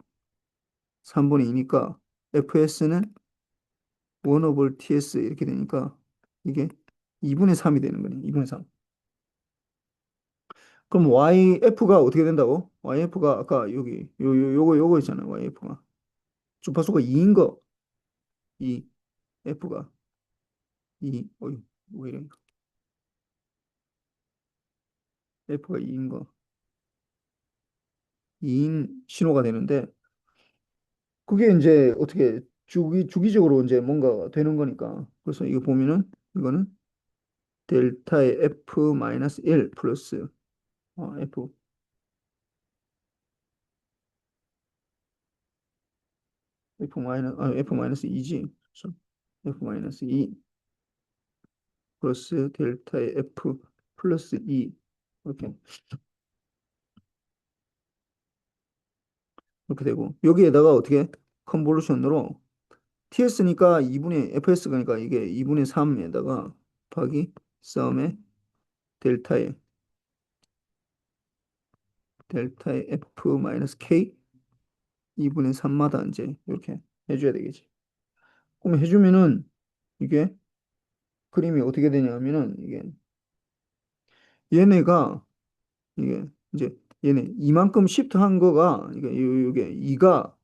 3분의 2니까 fs는 1 오버 ts 이렇게 되니까 이게 2분의 3이 되는 거네 2분의 3 그럼 yf가 어떻게 된다고? yf가 아까 여기 요거 있잖아요 yf가 주파수가 2인 거 2 f가 2 어이 왜 이래 f가 2인 거 2인 신호가 되는데 그게 이제 어떻게 주기적으로 이제 뭔가 되는 거니까. 그래서 이거 보면은 이거는 델타의 f 마이너스 1 플러스 f 마이너스 2지. 그래서 f 마이너스 2 플러스 델타의 f 플러스 2 이렇게 이렇게 되고 여기에다가 어떻게 컨볼루션으로 ts니까 2분의 fs니까 이게 2분의 3에다가 곱하기 싸움에 델타의 f 마이너스 k 2분의 3마다 이제 이렇게 해줘야 되겠지. 그럼 해주면은 이게 그림이 어떻게 되냐면은 얘네가 이게 이제 얘네 이만큼 시프트 한 거가 이게 요게 2가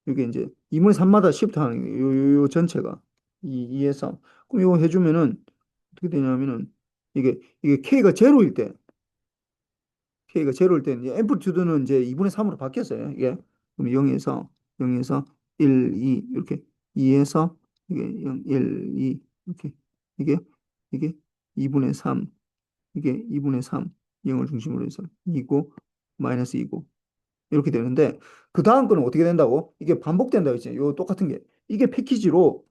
이게 이제 2분의 3마다 시프트 하는 요 전체가 2에서 그럼 이거 해주면은 어떻게 되냐면은 이게 K가 제로일 때 이제 앰플리튜드는 이제 2분의 3으로 바뀌었어요. 이게 그럼 0에서 1, 2 이렇게 2에서 이게 0, 1, 2 이렇게 이게 이게 2분의 3 이게 2분의 3 0을 중심으로 해서 2고 마이너스 2고 이렇게 되는데 그 다음 거는 어떻게 된다고? 이게 반복된다고 했지. 요 똑같은 게 이게 패키지로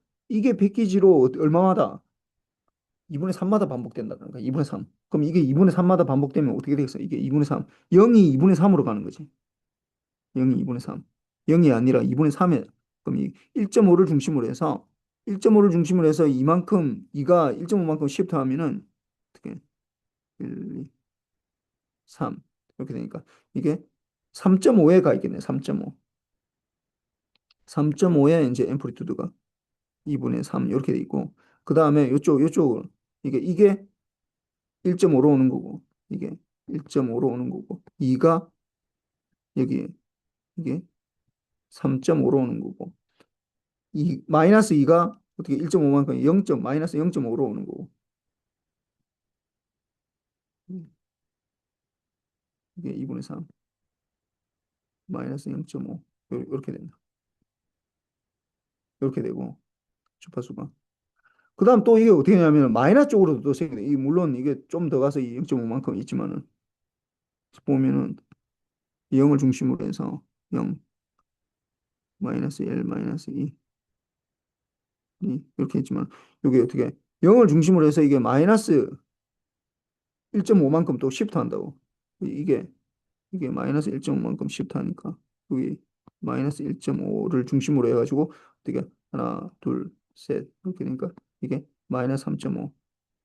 얼마마다 2분의 3마다 반복된다는 거야. 2분의 3. 그럼 이게 2분의 3마다 반복되면 어떻게 되겠어? 이게 2분의 3. 0이 2분의 3으로 가는 거지. 0이 2분의 3. 0이 아니라 2분의 3에 그럼 이 1.5를 중심으로 해서 이만큼 2가 1.5만큼 시프트 하면은 어떻게 1, 2, 3 이렇게 되니까 이게 3.5에 가 있겠네. 3.5. 3.5에 이제 앰플리투드가 2분의 3 이렇게 돼 있고 그다음에 요쪽 이게 1.5로 오는 거고 이게 1.5로 오는 거고 2가 여기 이게 3.5로 오는 거고 이 마이너스 2가 어떻게 1.5만큼 0. 마이너스 0.5로 오는 거고 이게 2분의 3 마이너스 0.5 이렇게 된다. 이렇게 되고 주파수가 그다음 또 이게 어떻게 되냐면 마이너스 쪽으로도 또 생기네. 이 물론 이게 좀 더 가서 이 0.5만큼 있지만은 보면은 0을 중심으로 해서 0, 마이너스 1, 마이너스 2, 이렇게 했지만 이게 어떻게 0을 중심으로 해서 이게 마이너스 1.5만큼 또 시프트 한다고. 이게 마이너스 1.5만큼 시프트 하니까 여기 마이너스 1.5를 중심으로 해가지고 어떻게 하나, 둘, 셋 이렇게 되니까 이게 마이너스 3.5,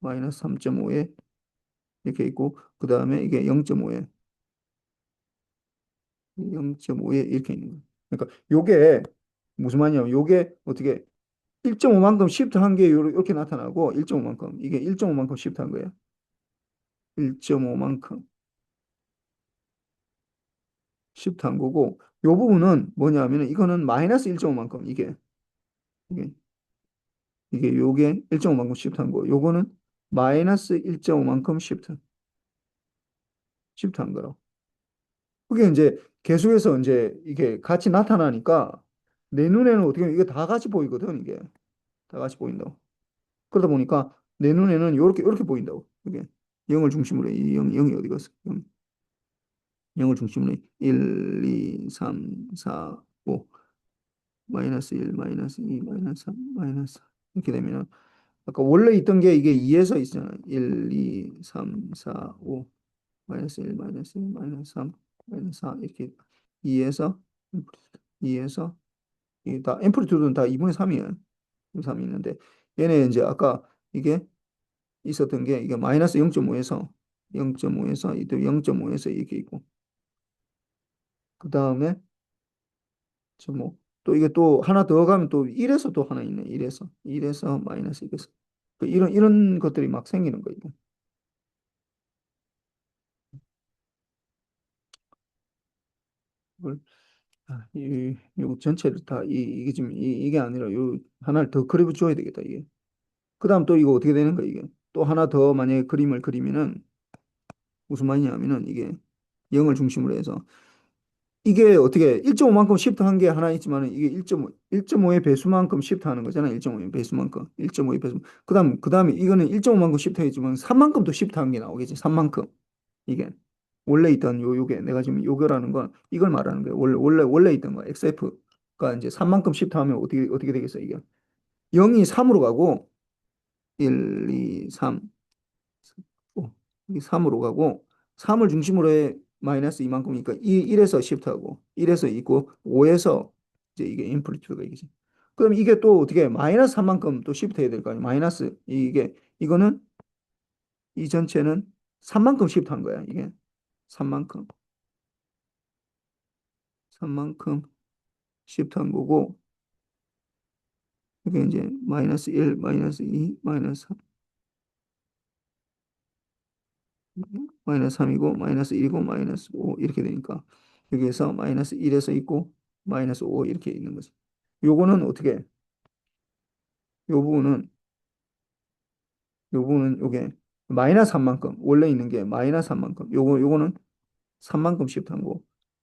마이너스 3.5에 이렇게 있고 그 다음에 이게 0.5에 0.5에 이렇게 있는 거예요. 그러니까 요게 무슨 말이냐면 요게 어떻게 1.5만큼 시프트 한 게 이렇게 나타나고 1.5만큼 이게 1.5만큼 시프트 한 거예요. 1.5만큼 시프트 한 거고 요 부분은 뭐냐면은 이거는 마이너스 1.5만큼 이게 요게 1.5만큼 시프트 한 거. 요거는 마이너스 1.5만큼 시프트 한 거라고. 그게 이제 계속해서 이제 이게 같이 나타나니까 내 눈에는 어떻게 보면 이게 다 같이 보이거든, 이게. 다 같이 보인다고. 그러다 보니까 내 눈에는 요렇게 보인다고. 이게 0을 중심으로 해. 이 0이 어디 갔어? 0을 중심으로 해. 1, 2, 3, 4, 5. 마이너스 1, 마이너스 2, 마이너스 3, 마이너스 4. 이렇게 되면은 아까 원래 있던 게 이게 2에서 있잖아. 1, 2, 3, 4, 5. 마이너스 1, 마이너스 2, 마이너스 3, 마이너스 4 이렇게 2에서 2에서 이게 다 앰플리튜드는 다 2분의 3이에요. 3이 있는데 얘네 이제 아까 이게 있었던 게 이게 마이너스 0.5에서 또 0.5에서 이렇게 있고 그 다음에 저뭐또 이게 또 하나 더 가면 또 1에서 또 하나 있네. 1에서 마이너스 1에서 이런 것들이 막 생기는 거예요. 이걸 요 전체를 다 이게 지금 이게 아니라 요 하나를 더 그려 줘야 되겠다 이게. 그다음 또 이거 어떻게 되는 거야 이게? 또 하나 더 만약에 그림을 그리면은 무슨 말이냐면은 이게 0을 중심으로 해서 이게 어떻게 1.5만큼 시프트 한 게 하나 있지만은 이게 1.5의 배수만큼 시프트 하는 거잖아. 1.5의 배수만큼. 1.5의 배수. 그다음에 이거는 1.5만큼 시프트 했지만 3만큼도 시프트 한 게 나오겠지. 3만큼. 이게 원래 있던 요게 내가 지금 요거라는 건 이걸 말하는 거예요. 원래 있던 거 XF가 이제 3만큼 시프트 하면 어떻게 되겠어 이게? 0이 3으로 가고 1, 2, 3, 5. 이 3으로 가고 3을 중심으로 해 마이너스 이만큼이니까 이 1에서 시프트하고 1에서 있고 5에서 이제 이게 인플리튜드가 이게지. 그럼 이게 또 어떻게 마이너스 3만큼 또 시프트 해야 될 거 아니야. 마이너스 이거는 이 전체는 3만큼 시프트 한 거야. 이게 3만큼 3만큼 시프트 한 거고 이게 이제 마이너스 1, 마이너스 2, 마이너스 3, 마이너스 3이고 마이너스 1이고 마이너스 5 이렇게 되니까 여기에서 마이너스 1에서 있고 마이너스 5 이렇게 있는 거지. 요거는 어떻게 요 부분은 요게 마이너스 3만큼 원래 있는 게 마이너스 3만큼 요거는 3만큼 시프트한 거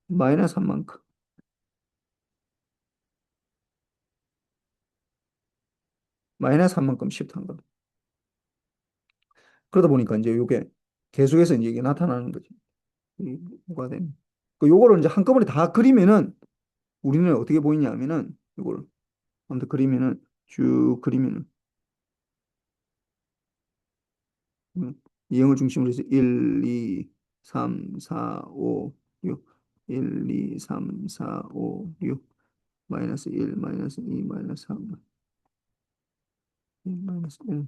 마이너스 3만큼 마이너스 3만큼 시프트한 거 그러다 보니까 이제 요게 계속해서 이제 이게 나타나는 거지. 이 뭐가 되는 요거를 이제 한꺼번에 다 그리면은 우리는 어떻게 보이냐 하면은 요걸 아무튼 그리면은 쭉 그리면은 이 영을 중심으로 해서 1, 2, 3, 4, 5, 6 1, 2, 3, 4, 5, 6 마이너스 1, 마이너스 2, 마이너스 3, 마이너스 1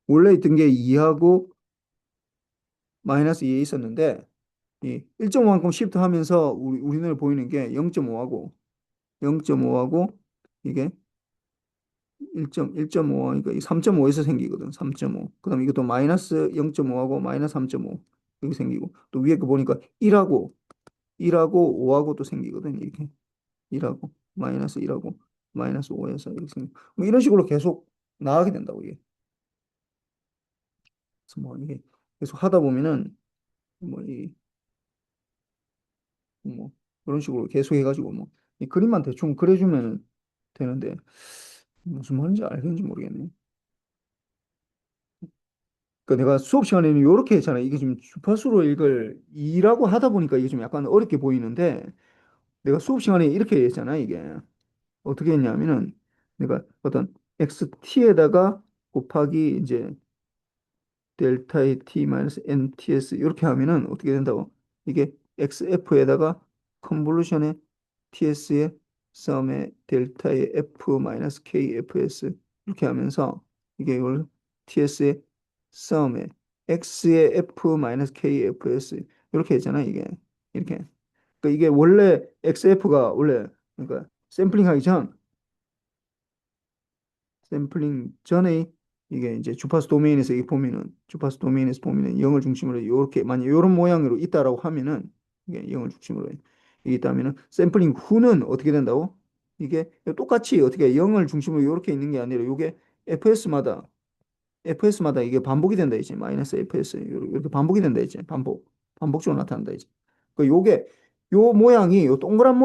원래 있던 게 2하고 마이너스 2에 있었는데 이 1.5만큼 시프트 하면서 우리 눈에 보이는 게 0.5하고 이게 1.5 하니까 이 3.5에서 생기거든. 3.5. 그다음에 이것도 마이너스 0.5하고 마이너스 3.5 여기 생기고 또 위에 거 보니까 1하고 5하고 또 생기거든. 이렇게 1하고 마이너스 1하고 마이너스 5에서 이렇게 생기고 뭐 이런 식으로 계속 나가게 된다고 이게. 그래서 뭐 이게 계속 하다 보면은 뭐이 뭐 그런 식으로 계속 해가지고 뭐 이 그림만 대충 그려주면 되는데 무슨 말인지 알겠는지 모르겠네. 그러니까 내가 수업 시간에는 이렇게 했잖아. 이게 지금 주파수로 이걸 2라고 하다 보니까 이게 좀 약간 어렵게 보이는데 내가 수업 시간에 이렇게 했잖아. 이게 어떻게 했냐면은 내가 어떤 XT에다가 곱하기 이제 델타의 t 마이너스 nts 이렇게 하면은 어떻게 된다고? 이게 xf에다가 컨볼루션의 ts의 썸의 델타의 f 마이너스 kfs 이렇게 하면서 이게 이걸 ts의 썸의 x의 f 마이너스 kfs 이렇게 했잖아 이게 이렇게. 그러니까 이게 원래 xf가 원래 그러니까 샘플링 하기 전 샘플링 전에 이게 이제 주파수 도메인에서 이 보면은 주파수 도메인에서 보면은 0을 중심으로 이렇게 만약 이런 모양으로 있다라고 하면은 이게 0을 중심으로 이게 있다면은 샘플링 후는 어떻게 된다고? 이게 똑같이 어떻게 0을 중심으로 이렇게 있는 게 아니라 이게 FS마다 이게 반복이 된다 이제 마이너스 FS 이렇게 반복이 된다 이제 반복적으로 나타난다 이제 그 요게 요 모양이 요 동그란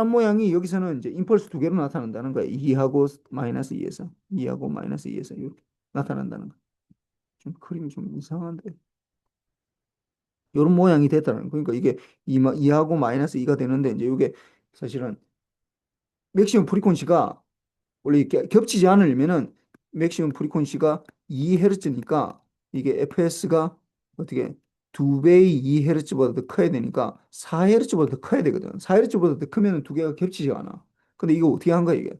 모양이 여기서는 이제 임펄스 두 개로 나타난다는 거야 2하고 마이너스 2에서 2하고 마이너스 2에서 이렇게 나타난다는 거야. 좀 그림이 좀 이상한데 요런 모양이 됐다는 거 그러니까 이게 2하고 마이너스 2가 되는데 이제 이게 사실은 맥시멈 프리퀀시가 원래 이렇게 겹치지 않으려면은 맥시멈 프리퀀시가 2Hz니까 이게 FS가 어떻게 두 배의 2Hz보다 더 커야 되니까 4Hz보다 더 커야 되거든. 4Hz보다 더 크면 두 개가 겹치지 않아. 근데 이거 어떻게 한 거야 이게?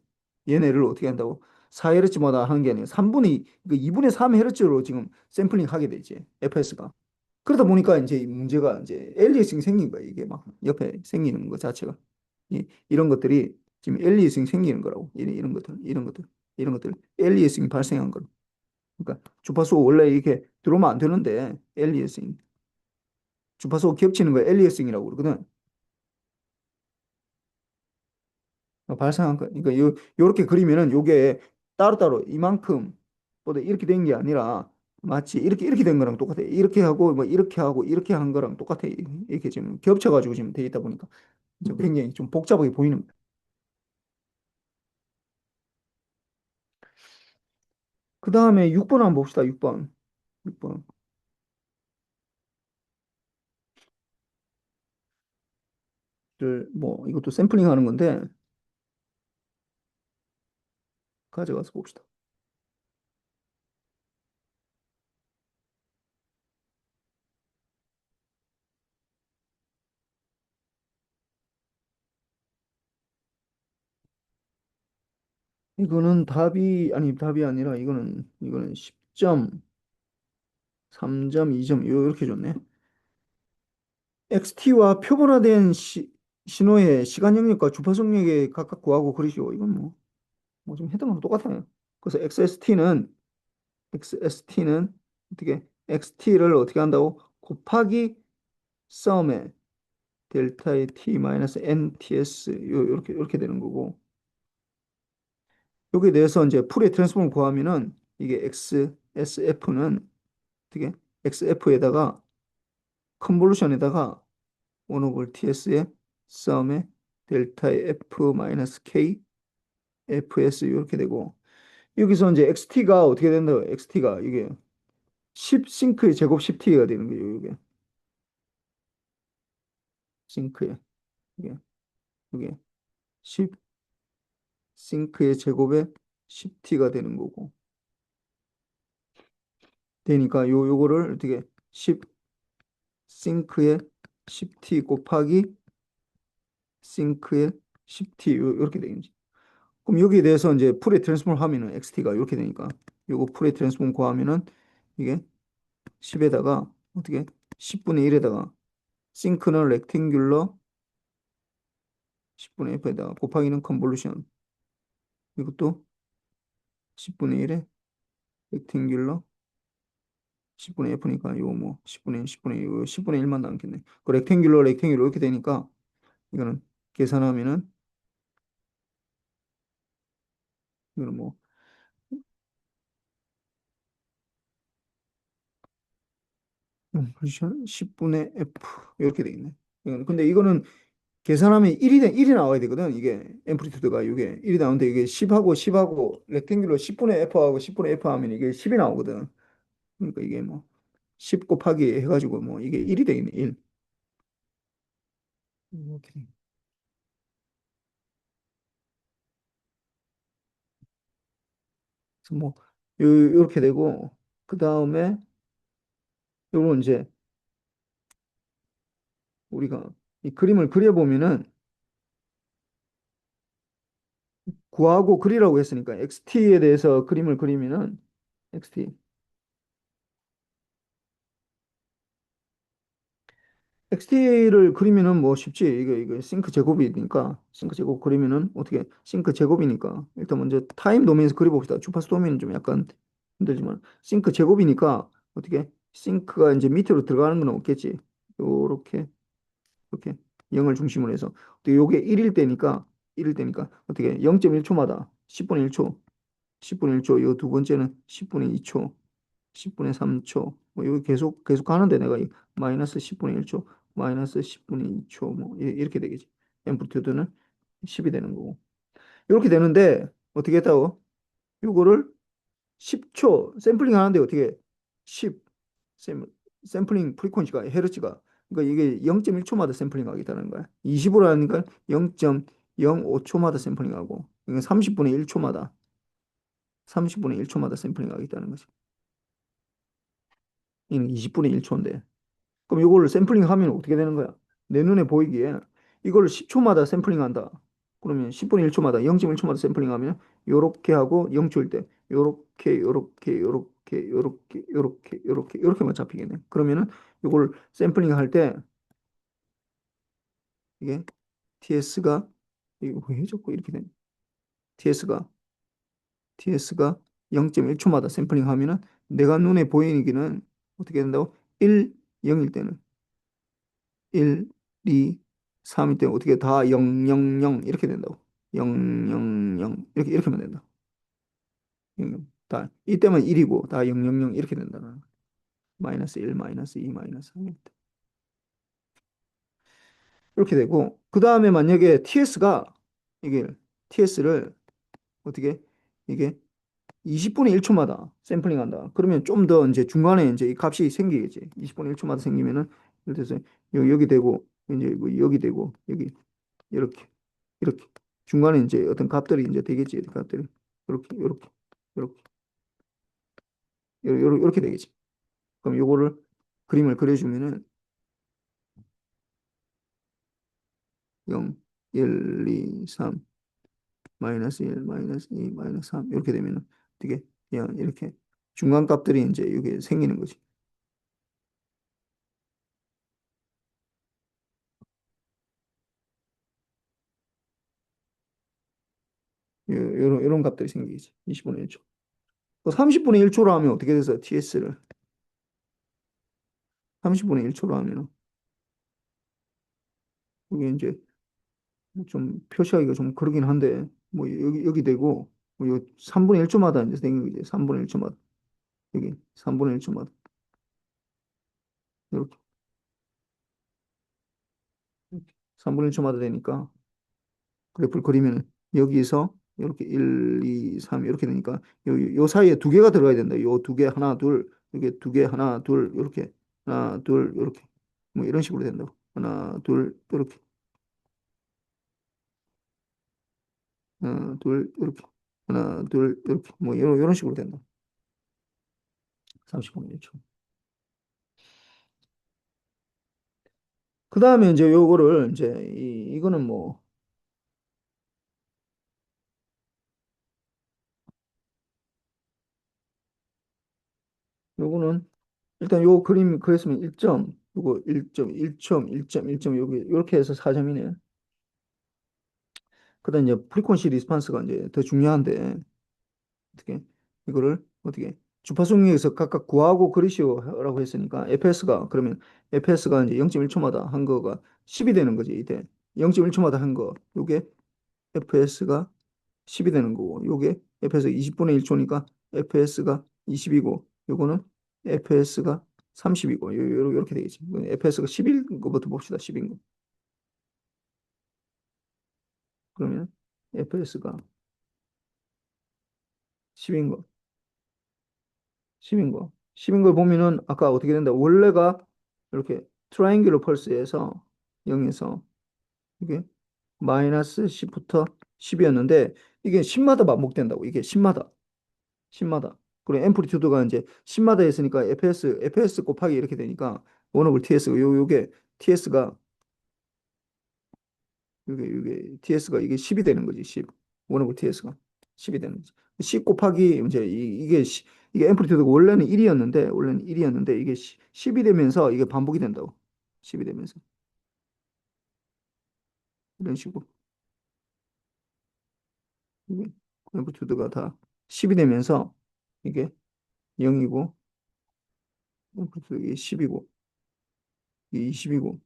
얘네를 어떻게 한다고? 4Hz마다 하는 게 아니라 3분의 그 2분의 3Hz로 지금 샘플링 하게 되지. FS가. 그러다 보니까 이제 이 문제가 이제 엘리어싱이 생긴 거야. 이게 막 옆에 생기는 것 자체가. 이런 것들이 지금 엘리어싱이 생기는 거라고. 이런 것들 엘리어싱이 발생한 거. 그러니까 주파수가 원래 이렇게 들어오면 안 되는데 엘리어싱. 주파수가 겹치는 거 엘리어싱이라고 그러거든. 발생한 거. 그러니까 요렇게 그리면은 요게 따로따로 이만큼 보다 이렇게 된 게 아니라 마치 이렇게 된 거랑 똑같아. 이렇게 하고 뭐 이렇게 하고 이렇게 한 거랑 똑같아. 이렇게 지금 겹쳐가지고 지금 돼 있다 보니까 좀 굉장히 좀 복잡하게 보이는 거야. 그 다음에 6번 한번 봅시다. 6번. 6번. 를 뭐 이것도 샘플링 하는 건데 가져가서 봅시다. 이거는 답이 아니라 이거는 10점, 3점, 2점 이렇게 줬네. XT와 표본화된 신호의 시간 영역과 주파수 영역에 각각 구하고 그러시오. 이건 뭐 좀 했던 거랑 똑같아요. 그래서 XST는 어떻게 XT를 어떻게 한다고? 곱하기 썸의 델타의 T 마이너스 NTS 이렇게 되는 거고 여기에 대해서 이제 풀의 트랜스폼을 구하면은 이게 XSF는 어떻게 XF에다가 컨볼루션에다가 1 오버 TS의 썸의 델타의 F 마이너스 K FS 이렇게 되고 여기서 이제 XT가 어떻게 된다고 XT가 이게 10 싱크의 제곱 10T가 되는 거예요. 이게 싱크의 이게 10 싱크의 제곱에 10T가 되는 거고 되니까 요거를 어떻게 10 싱크의 10T 곱하기 싱크의 10T 이렇게 되겠지. 그럼 여기에 대해서 이제 풀의 트랜스폼을 하면은 XT가 이렇게 되니까 요거 풀의 트랜스폼 구하면은 이게 10에다가 어떻게 10분의 1에다가 싱크는 렉탱귤러 10분의 F에다가 곱하기는 컨볼루션 이것도 10분의 1에 렉탱귤러 10분의 F니까 이거 뭐 10분의 1만 남겠네. 그 렉탱귤러 이렇게 되니까 이거는 계산하면은 이거는 뭐 컨볼루션 10분의 F 이렇게 되겠네. 근데 이거는 계산하면 1이 나와야 되거든. 이게 앰플리튜드가 이게 1이 나오는데 이게 10하고 렉탱귤러 10분의 F하고 10분의 F 하면 이게 10이 나오거든. 그러니까 이게 뭐 10 곱하기 해가지고 뭐 이게 1이 되겠네, 1. 이렇게 돼. 그래서 뭐 요렇게 되고 그 다음에 요건 이제 우리가 이 그림을 그려보면은 구하고 그리라고 했으니까 XT에 대해서 그림을 그리면은 XT XT를 그리면은 뭐 쉽지. 이게 싱크 제곱이니까 싱크 제곱 그리면은 어떻게 싱크 제곱이니까 일단 먼저 타임 도메인에서 그려봅시다. 주파수 도메인은 좀 약간 힘들지만 싱크 제곱이니까 어떻게 싱크가 이제 밑으로 들어가는 건 없겠지. 요렇게 이렇게 0을 중심으로 해서 또 요게 1일 때니까 어떻게 0.1초마다 10분의 1초 10분의 1초 요 두 번째는 10분의 2초 10분의 3초 뭐 여기 계속 가는데 내가 이 마이너스 10분의 1초 마이너스 10분의 2초 뭐 이렇게 되겠지. 앰플리튜드는 10이 되는 거고 이렇게 되는데 어떻게 했다고? 요거를 10초 샘플링 하는데 어떻게 10 샘플링 프리퀀시가 헤르츠가 그러니까 이게 0.1초마다 샘플링 하겠다는 거야. 20으로 하니까 0.05초마다 샘플링 하고 이건 30분의 1초마다 샘플링 하겠다는 거지. 이는 20분의 1초인데 그럼 이거를 샘플링 하면 어떻게 되는 거야? 내 눈에 보이기에 이걸 10초마다 샘플링 한다. 그러면 10분의 1초마다 0.1초마다 샘플링 하면 요렇게 하고 0초일 때 요렇게만 잡히겠네. 그러면은 이걸 샘플링 할 때 이게 TS가 이거 왜 자꾸 이렇게 되냐? TS가 TS가 0.1초마다 샘플링 하면은 내가 눈에 보이기는 어떻게 된다고? 1, 0일 때는 1, 2, 3일 때 어떻게 다 0, 0, 0 이렇게 된다고. 0, 0, 0 이렇게만 된다. 0, 0. 다 이때만 1이고 다 0, 0, 0 이렇게 된다는 거야. 마이너스 1, 마이너스 2, 마이너스 3 이렇게 되고 그 다음에 만약에 TS가 이게 TS를 어떻게 이게 20분의 1초마다 샘플링 한다. 그러면 좀 더 이제 중간에 이제 이 값이 생기겠지. 20분의 1초마다 생기면은 예를 들어서 여기 되고 이제 뭐 여기 되고 여기 이렇게 이렇게 중간에 이제 어떤 값들이 이제 되겠지. 값들이 이렇게 이렇게 되겠지. 그럼 요거를 그림을 그려주면은 0, 1, 2, 3 마이너스 1, 마이너스 2, 마이너스 3 이렇게 되면은 어떻게 그냥 이렇게 중간 값들이 이제 이게 생기는 거지. 이런 값들이 생기겠지. 20분의 1초. 30분의 1초로 하면 어떻게 돼서 TS를 30분의 1초로 하면은 이게 이제 좀 표시하기가 좀 그러긴 한데 뭐 여기 되고 뭐 3분의 1초마다 이제 생긴 거지. 3분의 1초마다 여기 3분의 1초마다 이렇게 3분의 1초마다 되니까 그래프를 그리면 여기서 이렇게 1, 2, 3 이렇게 되니까 요 사이에 두 개가 들어가야 된다. 요 두 개 하나 둘 이게 두 개 하나 둘 이렇게 하나 둘 이렇게 뭐 이런 식으로 된다고. 하나 둘 이렇게 하나 둘 이렇게 하나 둘 이렇게 뭐 이런 식으로 된다. 30분의 1초. 그 다음에 이제 요거를 이제 이거는 뭐 요거는 일단 요 그림 그렸으면 1점 요거 1점 1점 1점 1점 여기 이렇게 해서 4점이네. 그다음 이제 프리퀀시 리스판스가 이제 더 중요한데 어떻게 이거를 어떻게 주파수 영역에서 각각 구하고 그리시오라고 했으니까 FS가 그러면 FS가 이제 0.1초마다 한 거가 10이 되는 거지 이때 0.1초마다 한 거 요게 FS가 10이 되는 거고 요게 FS가 20분의 1초니까 FS가 20이고 요거는 FS가 30이고 요렇게 되겠지. FS가 10인 거부터 봅시다. 10인 거. 그러면 FS가 10인 거. 10인 거. 10인 걸 보면은 아까 어떻게 된다? 원래가 이렇게 트라이앵귤러 펄스에서 0에서 이게 마이너스 10부터 10이었는데 이게 10마다 반복된다고. 이게 10마다. 10마다. 그리고 앰플리튜드가 이제 10마다 했으니까 fs 곱하기 이렇게 되니까 원 오브 ts가 요게 ts가 요게 ts가 이게 10이 되는 거지. 10. 원 오브 ts가 10이 되는 거지. 10 곱하기 이제 이게 앰플리튜드가 원래는 1이었는데 이게 10이 되면서 이게 반복이 된다고. 10이 되면서 이런 식으로 이게 앰플리튜드가 다 10이 되면서 이게 0이고 앰플리튜드가 10이고 이게 20이고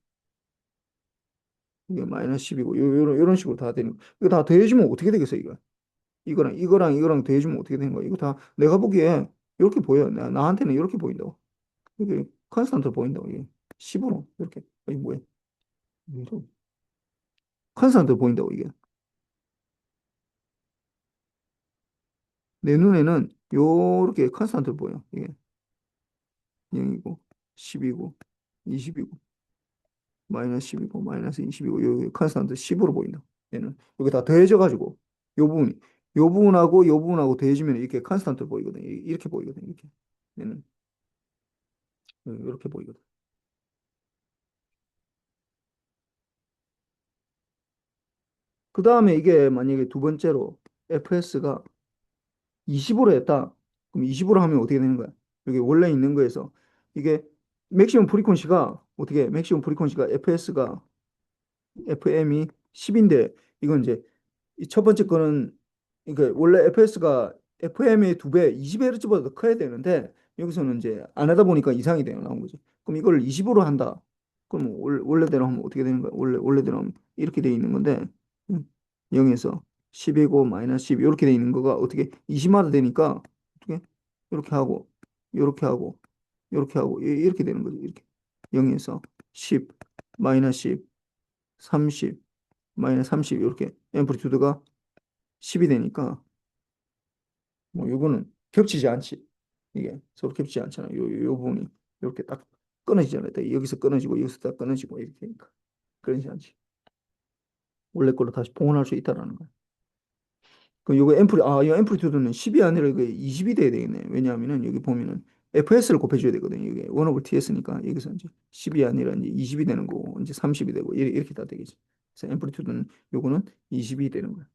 이게 마이너스 10이고 요런 식으로 다 되는 거. 이거 다 더해주면 어떻게 되겠어 이거? 이거랑 더해주면 어떻게 되는 거야? 이거 다 내가 보기에 이렇게 보여. 나한테는 이렇게 보인다고. 이게 컨스탄트 보인다고 이게 10으로 이렇게 이게 뭐야? 컨스탄트 보인다고 이게. 내 눈에는 요렇게 컨스탄트 보여. 이게 0이고 10이고 20이고 마이너스 10이고 마이너스 20이고 요 컨스탄트 10으로 보인다. 얘는 여기 다 더해져 가지고 요 부분이 요 부분하고 요 부분하고 더해지면 이렇게 컨스탄트 보이거든. 이렇게 보이거든. 이렇게 얘는 이렇게 보이거든. 그 다음에 이게 만약에 두 번째로 fs가 20으로 했다. 그럼 20으로 하면 어떻게 되는 거야? 여기 원래 있는 거에서 이게 맥시멈 프리퀀시가 fs가 fm이 10인데 이건 이제 이 첫 번째 거는 그러니까 원래 FS가 FM의 두 배, 20Hz보다 더 커야 되는데 여기서는 이제 안 하다 보니까 이상이 돼요 나온 거지. 그럼 이걸 20으로 한다. 그럼 원래대로 하면 어떻게 되는 거야? 원래대로 하면 이렇게 돼 있는 건데 0에서 10이고 마이너스 10 이렇게 돼 있는 거가 어떻게 20마다 되니까 어떻게 이렇게 하고 이렇게 하고 이렇게 하고 이렇게 되는 거지. 이렇게 0에서 10 마이너스 10 30 마이너스 30 이렇게 앰플리튜드가 10이 되니까 뭐 요거는 겹치지 않지. 이게 서로 겹치지 않잖아. 요 부분이 이렇게 딱 끊어지잖아요. 딱 여기서 끊어지고 여기서 딱 끊어지고 이렇게 되니까 그러지 않지. 원래 걸로 다시 봉헌할 수 있다라는 거야. 그럼 이 앰플리튜드는 10이 아니라 이거 20이 돼야 되겠네. 왜냐하면은 여기 보면은 FS를 곱해줘야 되거든요. 이게 1 오버 TS니까 여기서 이제 10이 아니라 이제 20이 되는 거고 이제 30이 되고 이렇게 다 되겠지. 그래서 앰플리튜드는 요거는 20이 되는 거야.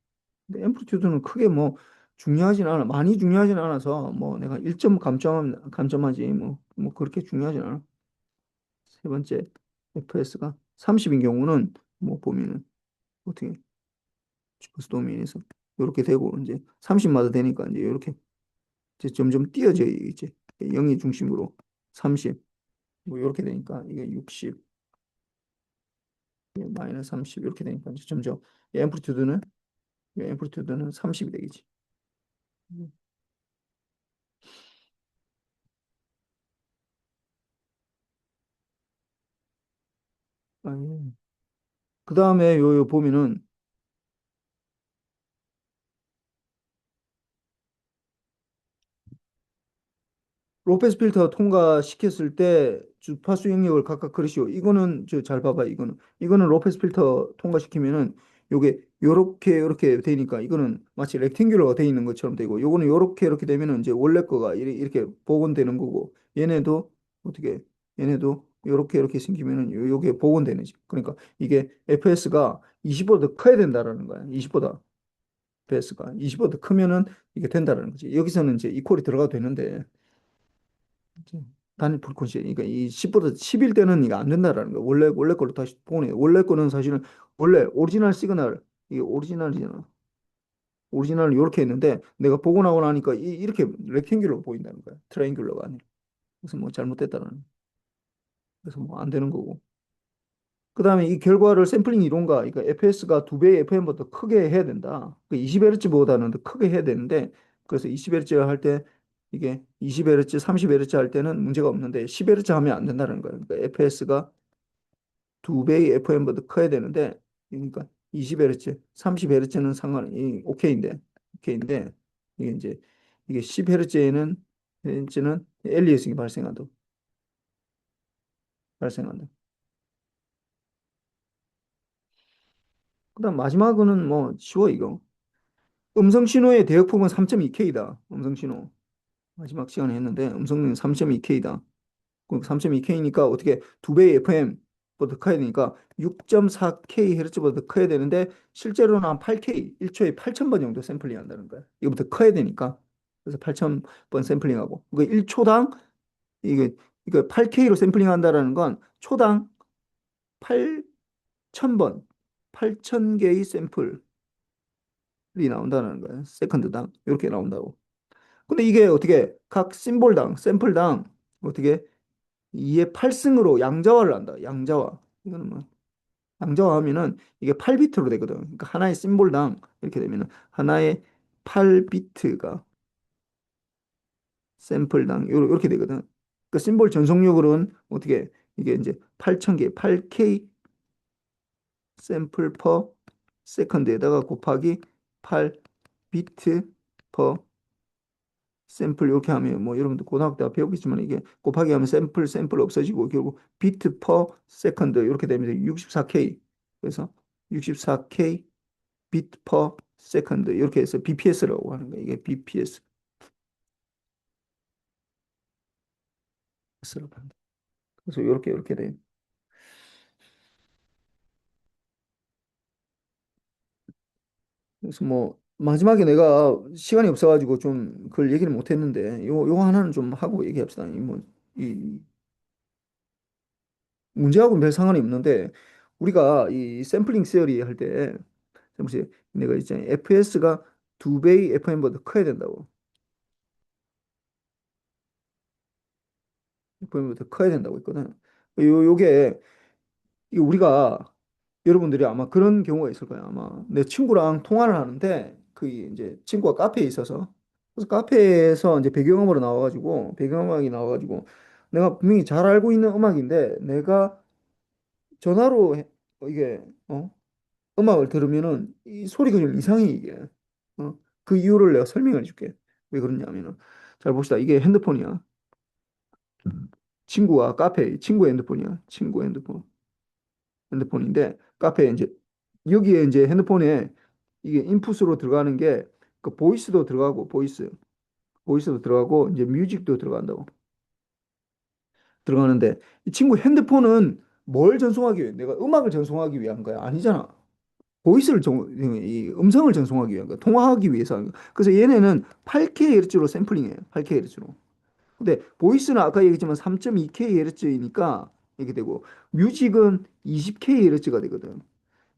근데 앰플리튜드는 크게 뭐 중요하진 않아. 많이 중요하진 않아서 뭐 내가 1점 감점하지 뭐 그렇게 중요하진 않아. 세 번째 FS가 30인 경우는 뭐 보면은 어떻게 주파수 도메인에서 이렇게 되고 이제 30마다 되니까 이제 이렇게 이제 점점 띄어져 이제 0의 중심으로 30 뭐 이렇게 되니까 이게 60 마이너스 30 이렇게 되니까 이제 점점 이 앰플리튜드는 30이 되겠지. 음. 아니, 그 다음에 요 보면은 로페스 필터 통과시켰을 때 주파수 영역을 각각 그리시오. 이거는 저 잘 봐봐. 이거는 로페스 필터 통과시키면은 요게 요렇게 되니까 이거는 마치 렉탱귤러가 돼 있는 것처럼 되고 요거는 요렇게 이렇게 되면은 이제 원래 거가 이렇게 복원되는 거고 얘네도 어떻게 얘네도 요렇게 이렇게 생기면은 요게 복원되는 지. 그러니까 이게 FS가 20보다 더 커야 된다라는 거야. 20보다 FS가 20보다 더 크면은 이게 된다라는 거지. 여기서는 이제 이퀄이 들어가도 되는데 그치. 단일 프리퀀시 그러니까 이 10보다 10일 때는 이게 안 된다라는 거야. 원래 걸로 다시 보내. 원래 거는 사실은 원래 오리지널 시그널 이게 오리지널이잖아. 오리지널을 이렇게 했는데 내가 보고 나고 나니까 이렇게 렉탱귤로 보인다는 거야. 트라이앵귤러가 아니라. 그래서 뭐 잘못됐다는. 그래서 뭐 안 되는 거고. 그다음에 이 결과를 샘플링 이론과 그러니까 FS가 두 배의 FM보다 크게 해야 된다. 그 20Hz보다는 더 크게 해야 되는데 그래서 20Hz 할 때 이게 20Hz, 30Hz 할 때는 문제가 없는데 10Hz 하면 안 된다는 거예요. 그러니까 FS가 두 배의 FM보다 커야 되는데 그러니까 20Hz, 30Hz는 오케이인데 이게 이제 이게 10Hz에는 벤츠는 엘리어싱이 발생한다. 그다음 마지막은 뭐 쉬워 이거. 음성 신호의 대역폭은 3.2K다. 음성 신호. 마지막 시간에 했는데 음성은 3.2K다. 그럼 3.2K니까 어떻게 두 배의 FM보다 커야 되니까 6.4kHz보다 더 커야 되는데 실제로는 한 8K, 1초에 8,000번 정도 샘플링 한다는 거야. 이거보다 커야 되니까. 그래서 8,000번 샘플링하고. 그러 1초당 이게 이거 8K로 샘플링 한다라는 건 초당 8,000번, 8,000개의 샘플이 나온다는 거야. 세컨드당 이렇게 나온다고. 근데 이게 어떻게 각 심볼당, 샘플당 어떻게 2의 8승으로 양자화를 한다. 양자화. 이거는 뭐 양자화 하면은 이게 8비트로 되거든. 그러니까 하나의 심볼당 이렇게 되면은 하나의 8비트가 샘플당 이렇게 되거든. 그 심볼 전속력으로는 어떻게 이게 이제 8,000개, 8K 샘플 퍼 세컨드에다가 곱하기 8비트 퍼 샘플 이렇게 하면 뭐 여러분들 고등학교 때 배우겠지만 이게 곱하기 하면 샘플 없어지고 결국 비트 퍼 세컨드 이렇게 되면 64K 그래서 64K 비트 퍼 세컨드 이렇게 해서 BPS라고 하는 거예요. 이게 BPS라고 합니다. 그래서 이렇게 돼요. 그래서 뭐 마지막에 내가 시간이 없어가지고 좀 그걸 얘기를 못했는데 요 하나는 좀 하고 얘기합시다. 이 문제하고는 별 상관이 없는데 우리가 이 샘플링 시어리 할때 잠시 내가 있잖아 FS가 두 배의 FM보다 커야 된다고 FM보다 커야 된다고 했거든. 요게 이 우리가 여러분들이 아마 그런 경우가 있을 거야. 아마 내 친구랑 통화를 하는데 그 이제 친구가 카페에 있어서 그래서 카페에서 이제 배경음악이 나와가지고 내가 분명히 잘 알고 있는 음악인데 내가 전화로 이게 음악을 들으면은 이 소리가 좀 이상해 이게. 그 이유를 내가 설명해 줄게. 왜 그러냐면은 잘 봅시다. 이게 핸드폰이야. 친구가 카페 친구 핸드폰이야. 친구 핸드폰인데 카페에 이제 여기에 이제 핸드폰에 이게 인풋으로 들어가는 게 그 보이스도 들어가고 보이스도 들어가고 이제 뮤직도 들어가는데 이 친구 핸드폰은 뭘 전송하기 위해 내가 음악을 전송하기 위한 거야 아니잖아. 이 음성을 전송하기 위한 거야. 통화하기 위해서 하는 거야. 그래서 얘네는 8kHz로 샘플링해요. 8kHz로. 근데 보이스는 아까 얘기했지만 3.2kHz니까 이렇게 되고 뮤직은 20kHz가 되거든.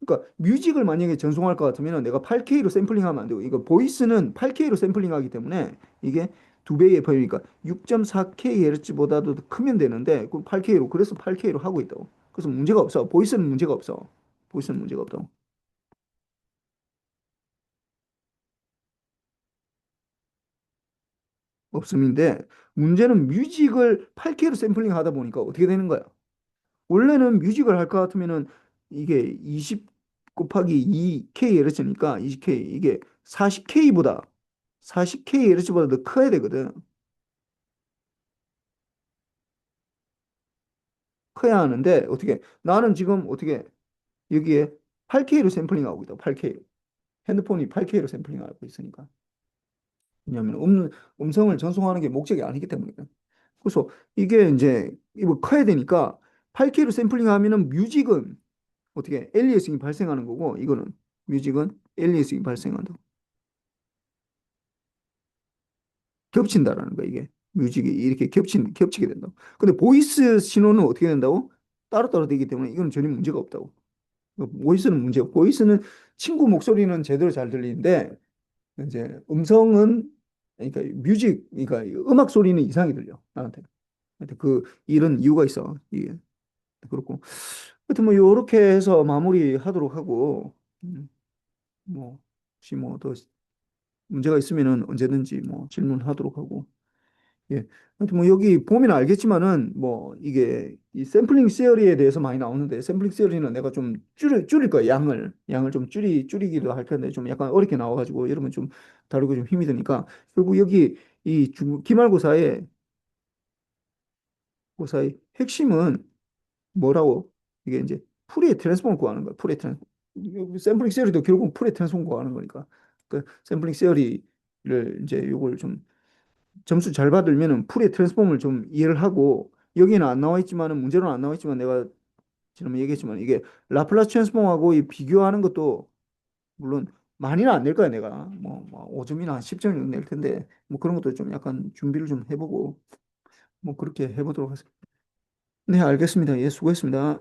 그러니까 뮤직을 만약에 전송할 것 같으면 내가 8K로 샘플링하면 안 되고 이거 보이스는 8K로 샘플링하기 때문에 이게 두 배의 F니까 6.4kHz보다도 더 크면 되는데 그 8K로 그래서 8K로 하고 있다고. 그래서 문제가 없어. 보이스는 문제가 없어. 보이스는 문제가 없다고. 없음인데 문제는 뮤직을 8K로 샘플링 하다 보니까 어떻게 되는 거야? 원래는 뮤직을 할 것 같으면은 이게 20 곱하기 2kHz니까 20K 이게 40K보다 더 커야 되거든. 커야 하는데 어떻게 나는 지금 어떻게 여기에 8K로 샘플링하고 있다. 8K. 핸드폰이 8K로 샘플링하고 있으니까. 왜냐하면 음성을 전송하는 게 목적이 아니기 때문에. 그래서 이게 이제 이거 커야 되니까 8K로 샘플링하면은 뮤직은 어떻게 엘리어싱이 발생하는 거고 이거는 뮤직은 엘리어싱이 발생한다. 겹친다라는 거야 이게 뮤직이 이렇게 겹치게 된다. 근데 보이스 신호는 어떻게 된다고? 따로따로 되기 때문에 이건 전혀 문제가 없다고. 보이스는 문제고 보이스는 친구 목소리는 제대로 잘 들리는데 이제 음성은 그러니까 그러니까 음악 소리는 이상이 들려 나한테. 하여튼 그 이런 이유가 있어 이게 그렇고 하여튼 뭐 요렇게 해서 마무리하도록 하고 뭐 혹시 뭐 더 문제가 있으면은 언제든지 뭐 질문하도록 하고 예. 하여튼 뭐 여기 보면 알겠지만은 뭐 이게 이 샘플링 시어리에 대해서 많이 나오는데 샘플링 시어리는 내가 좀 줄일 거예요. 양을 좀 줄이기도 할 텐데 좀 약간 어렵게 나와가지고 여러분 좀 다루고 좀 힘이 드니까 결국 여기 기말고사의 고사의 핵심은 뭐라고? 이게 이제 풀이의 트랜스폼을 구하는 거야. 풀이의 트랜스폼. 샘플링 시어리도 결국 풀이의 트랜스폼 구하는 거니까. 그 샘플링 시어리를 이제 요걸 좀 점수 잘 받으면은 풀이의 트랜스폼을 좀 이해를 하고 여기는 안 나와 있지만은 문제로는 안 나와 있지만 내가 지난번에 얘기했지만 이게 라플라스 트랜스폼하고 이 비교하는 것도 물론 많이는 안 낼 거야 내가 뭐 5점이나 10점 정도 낼 텐데 뭐 그런 것도 좀 약간 준비를 좀 해보고 뭐 그렇게 해보도록 하겠습니다. 네, 알겠습니다. 예, 수고했습니다.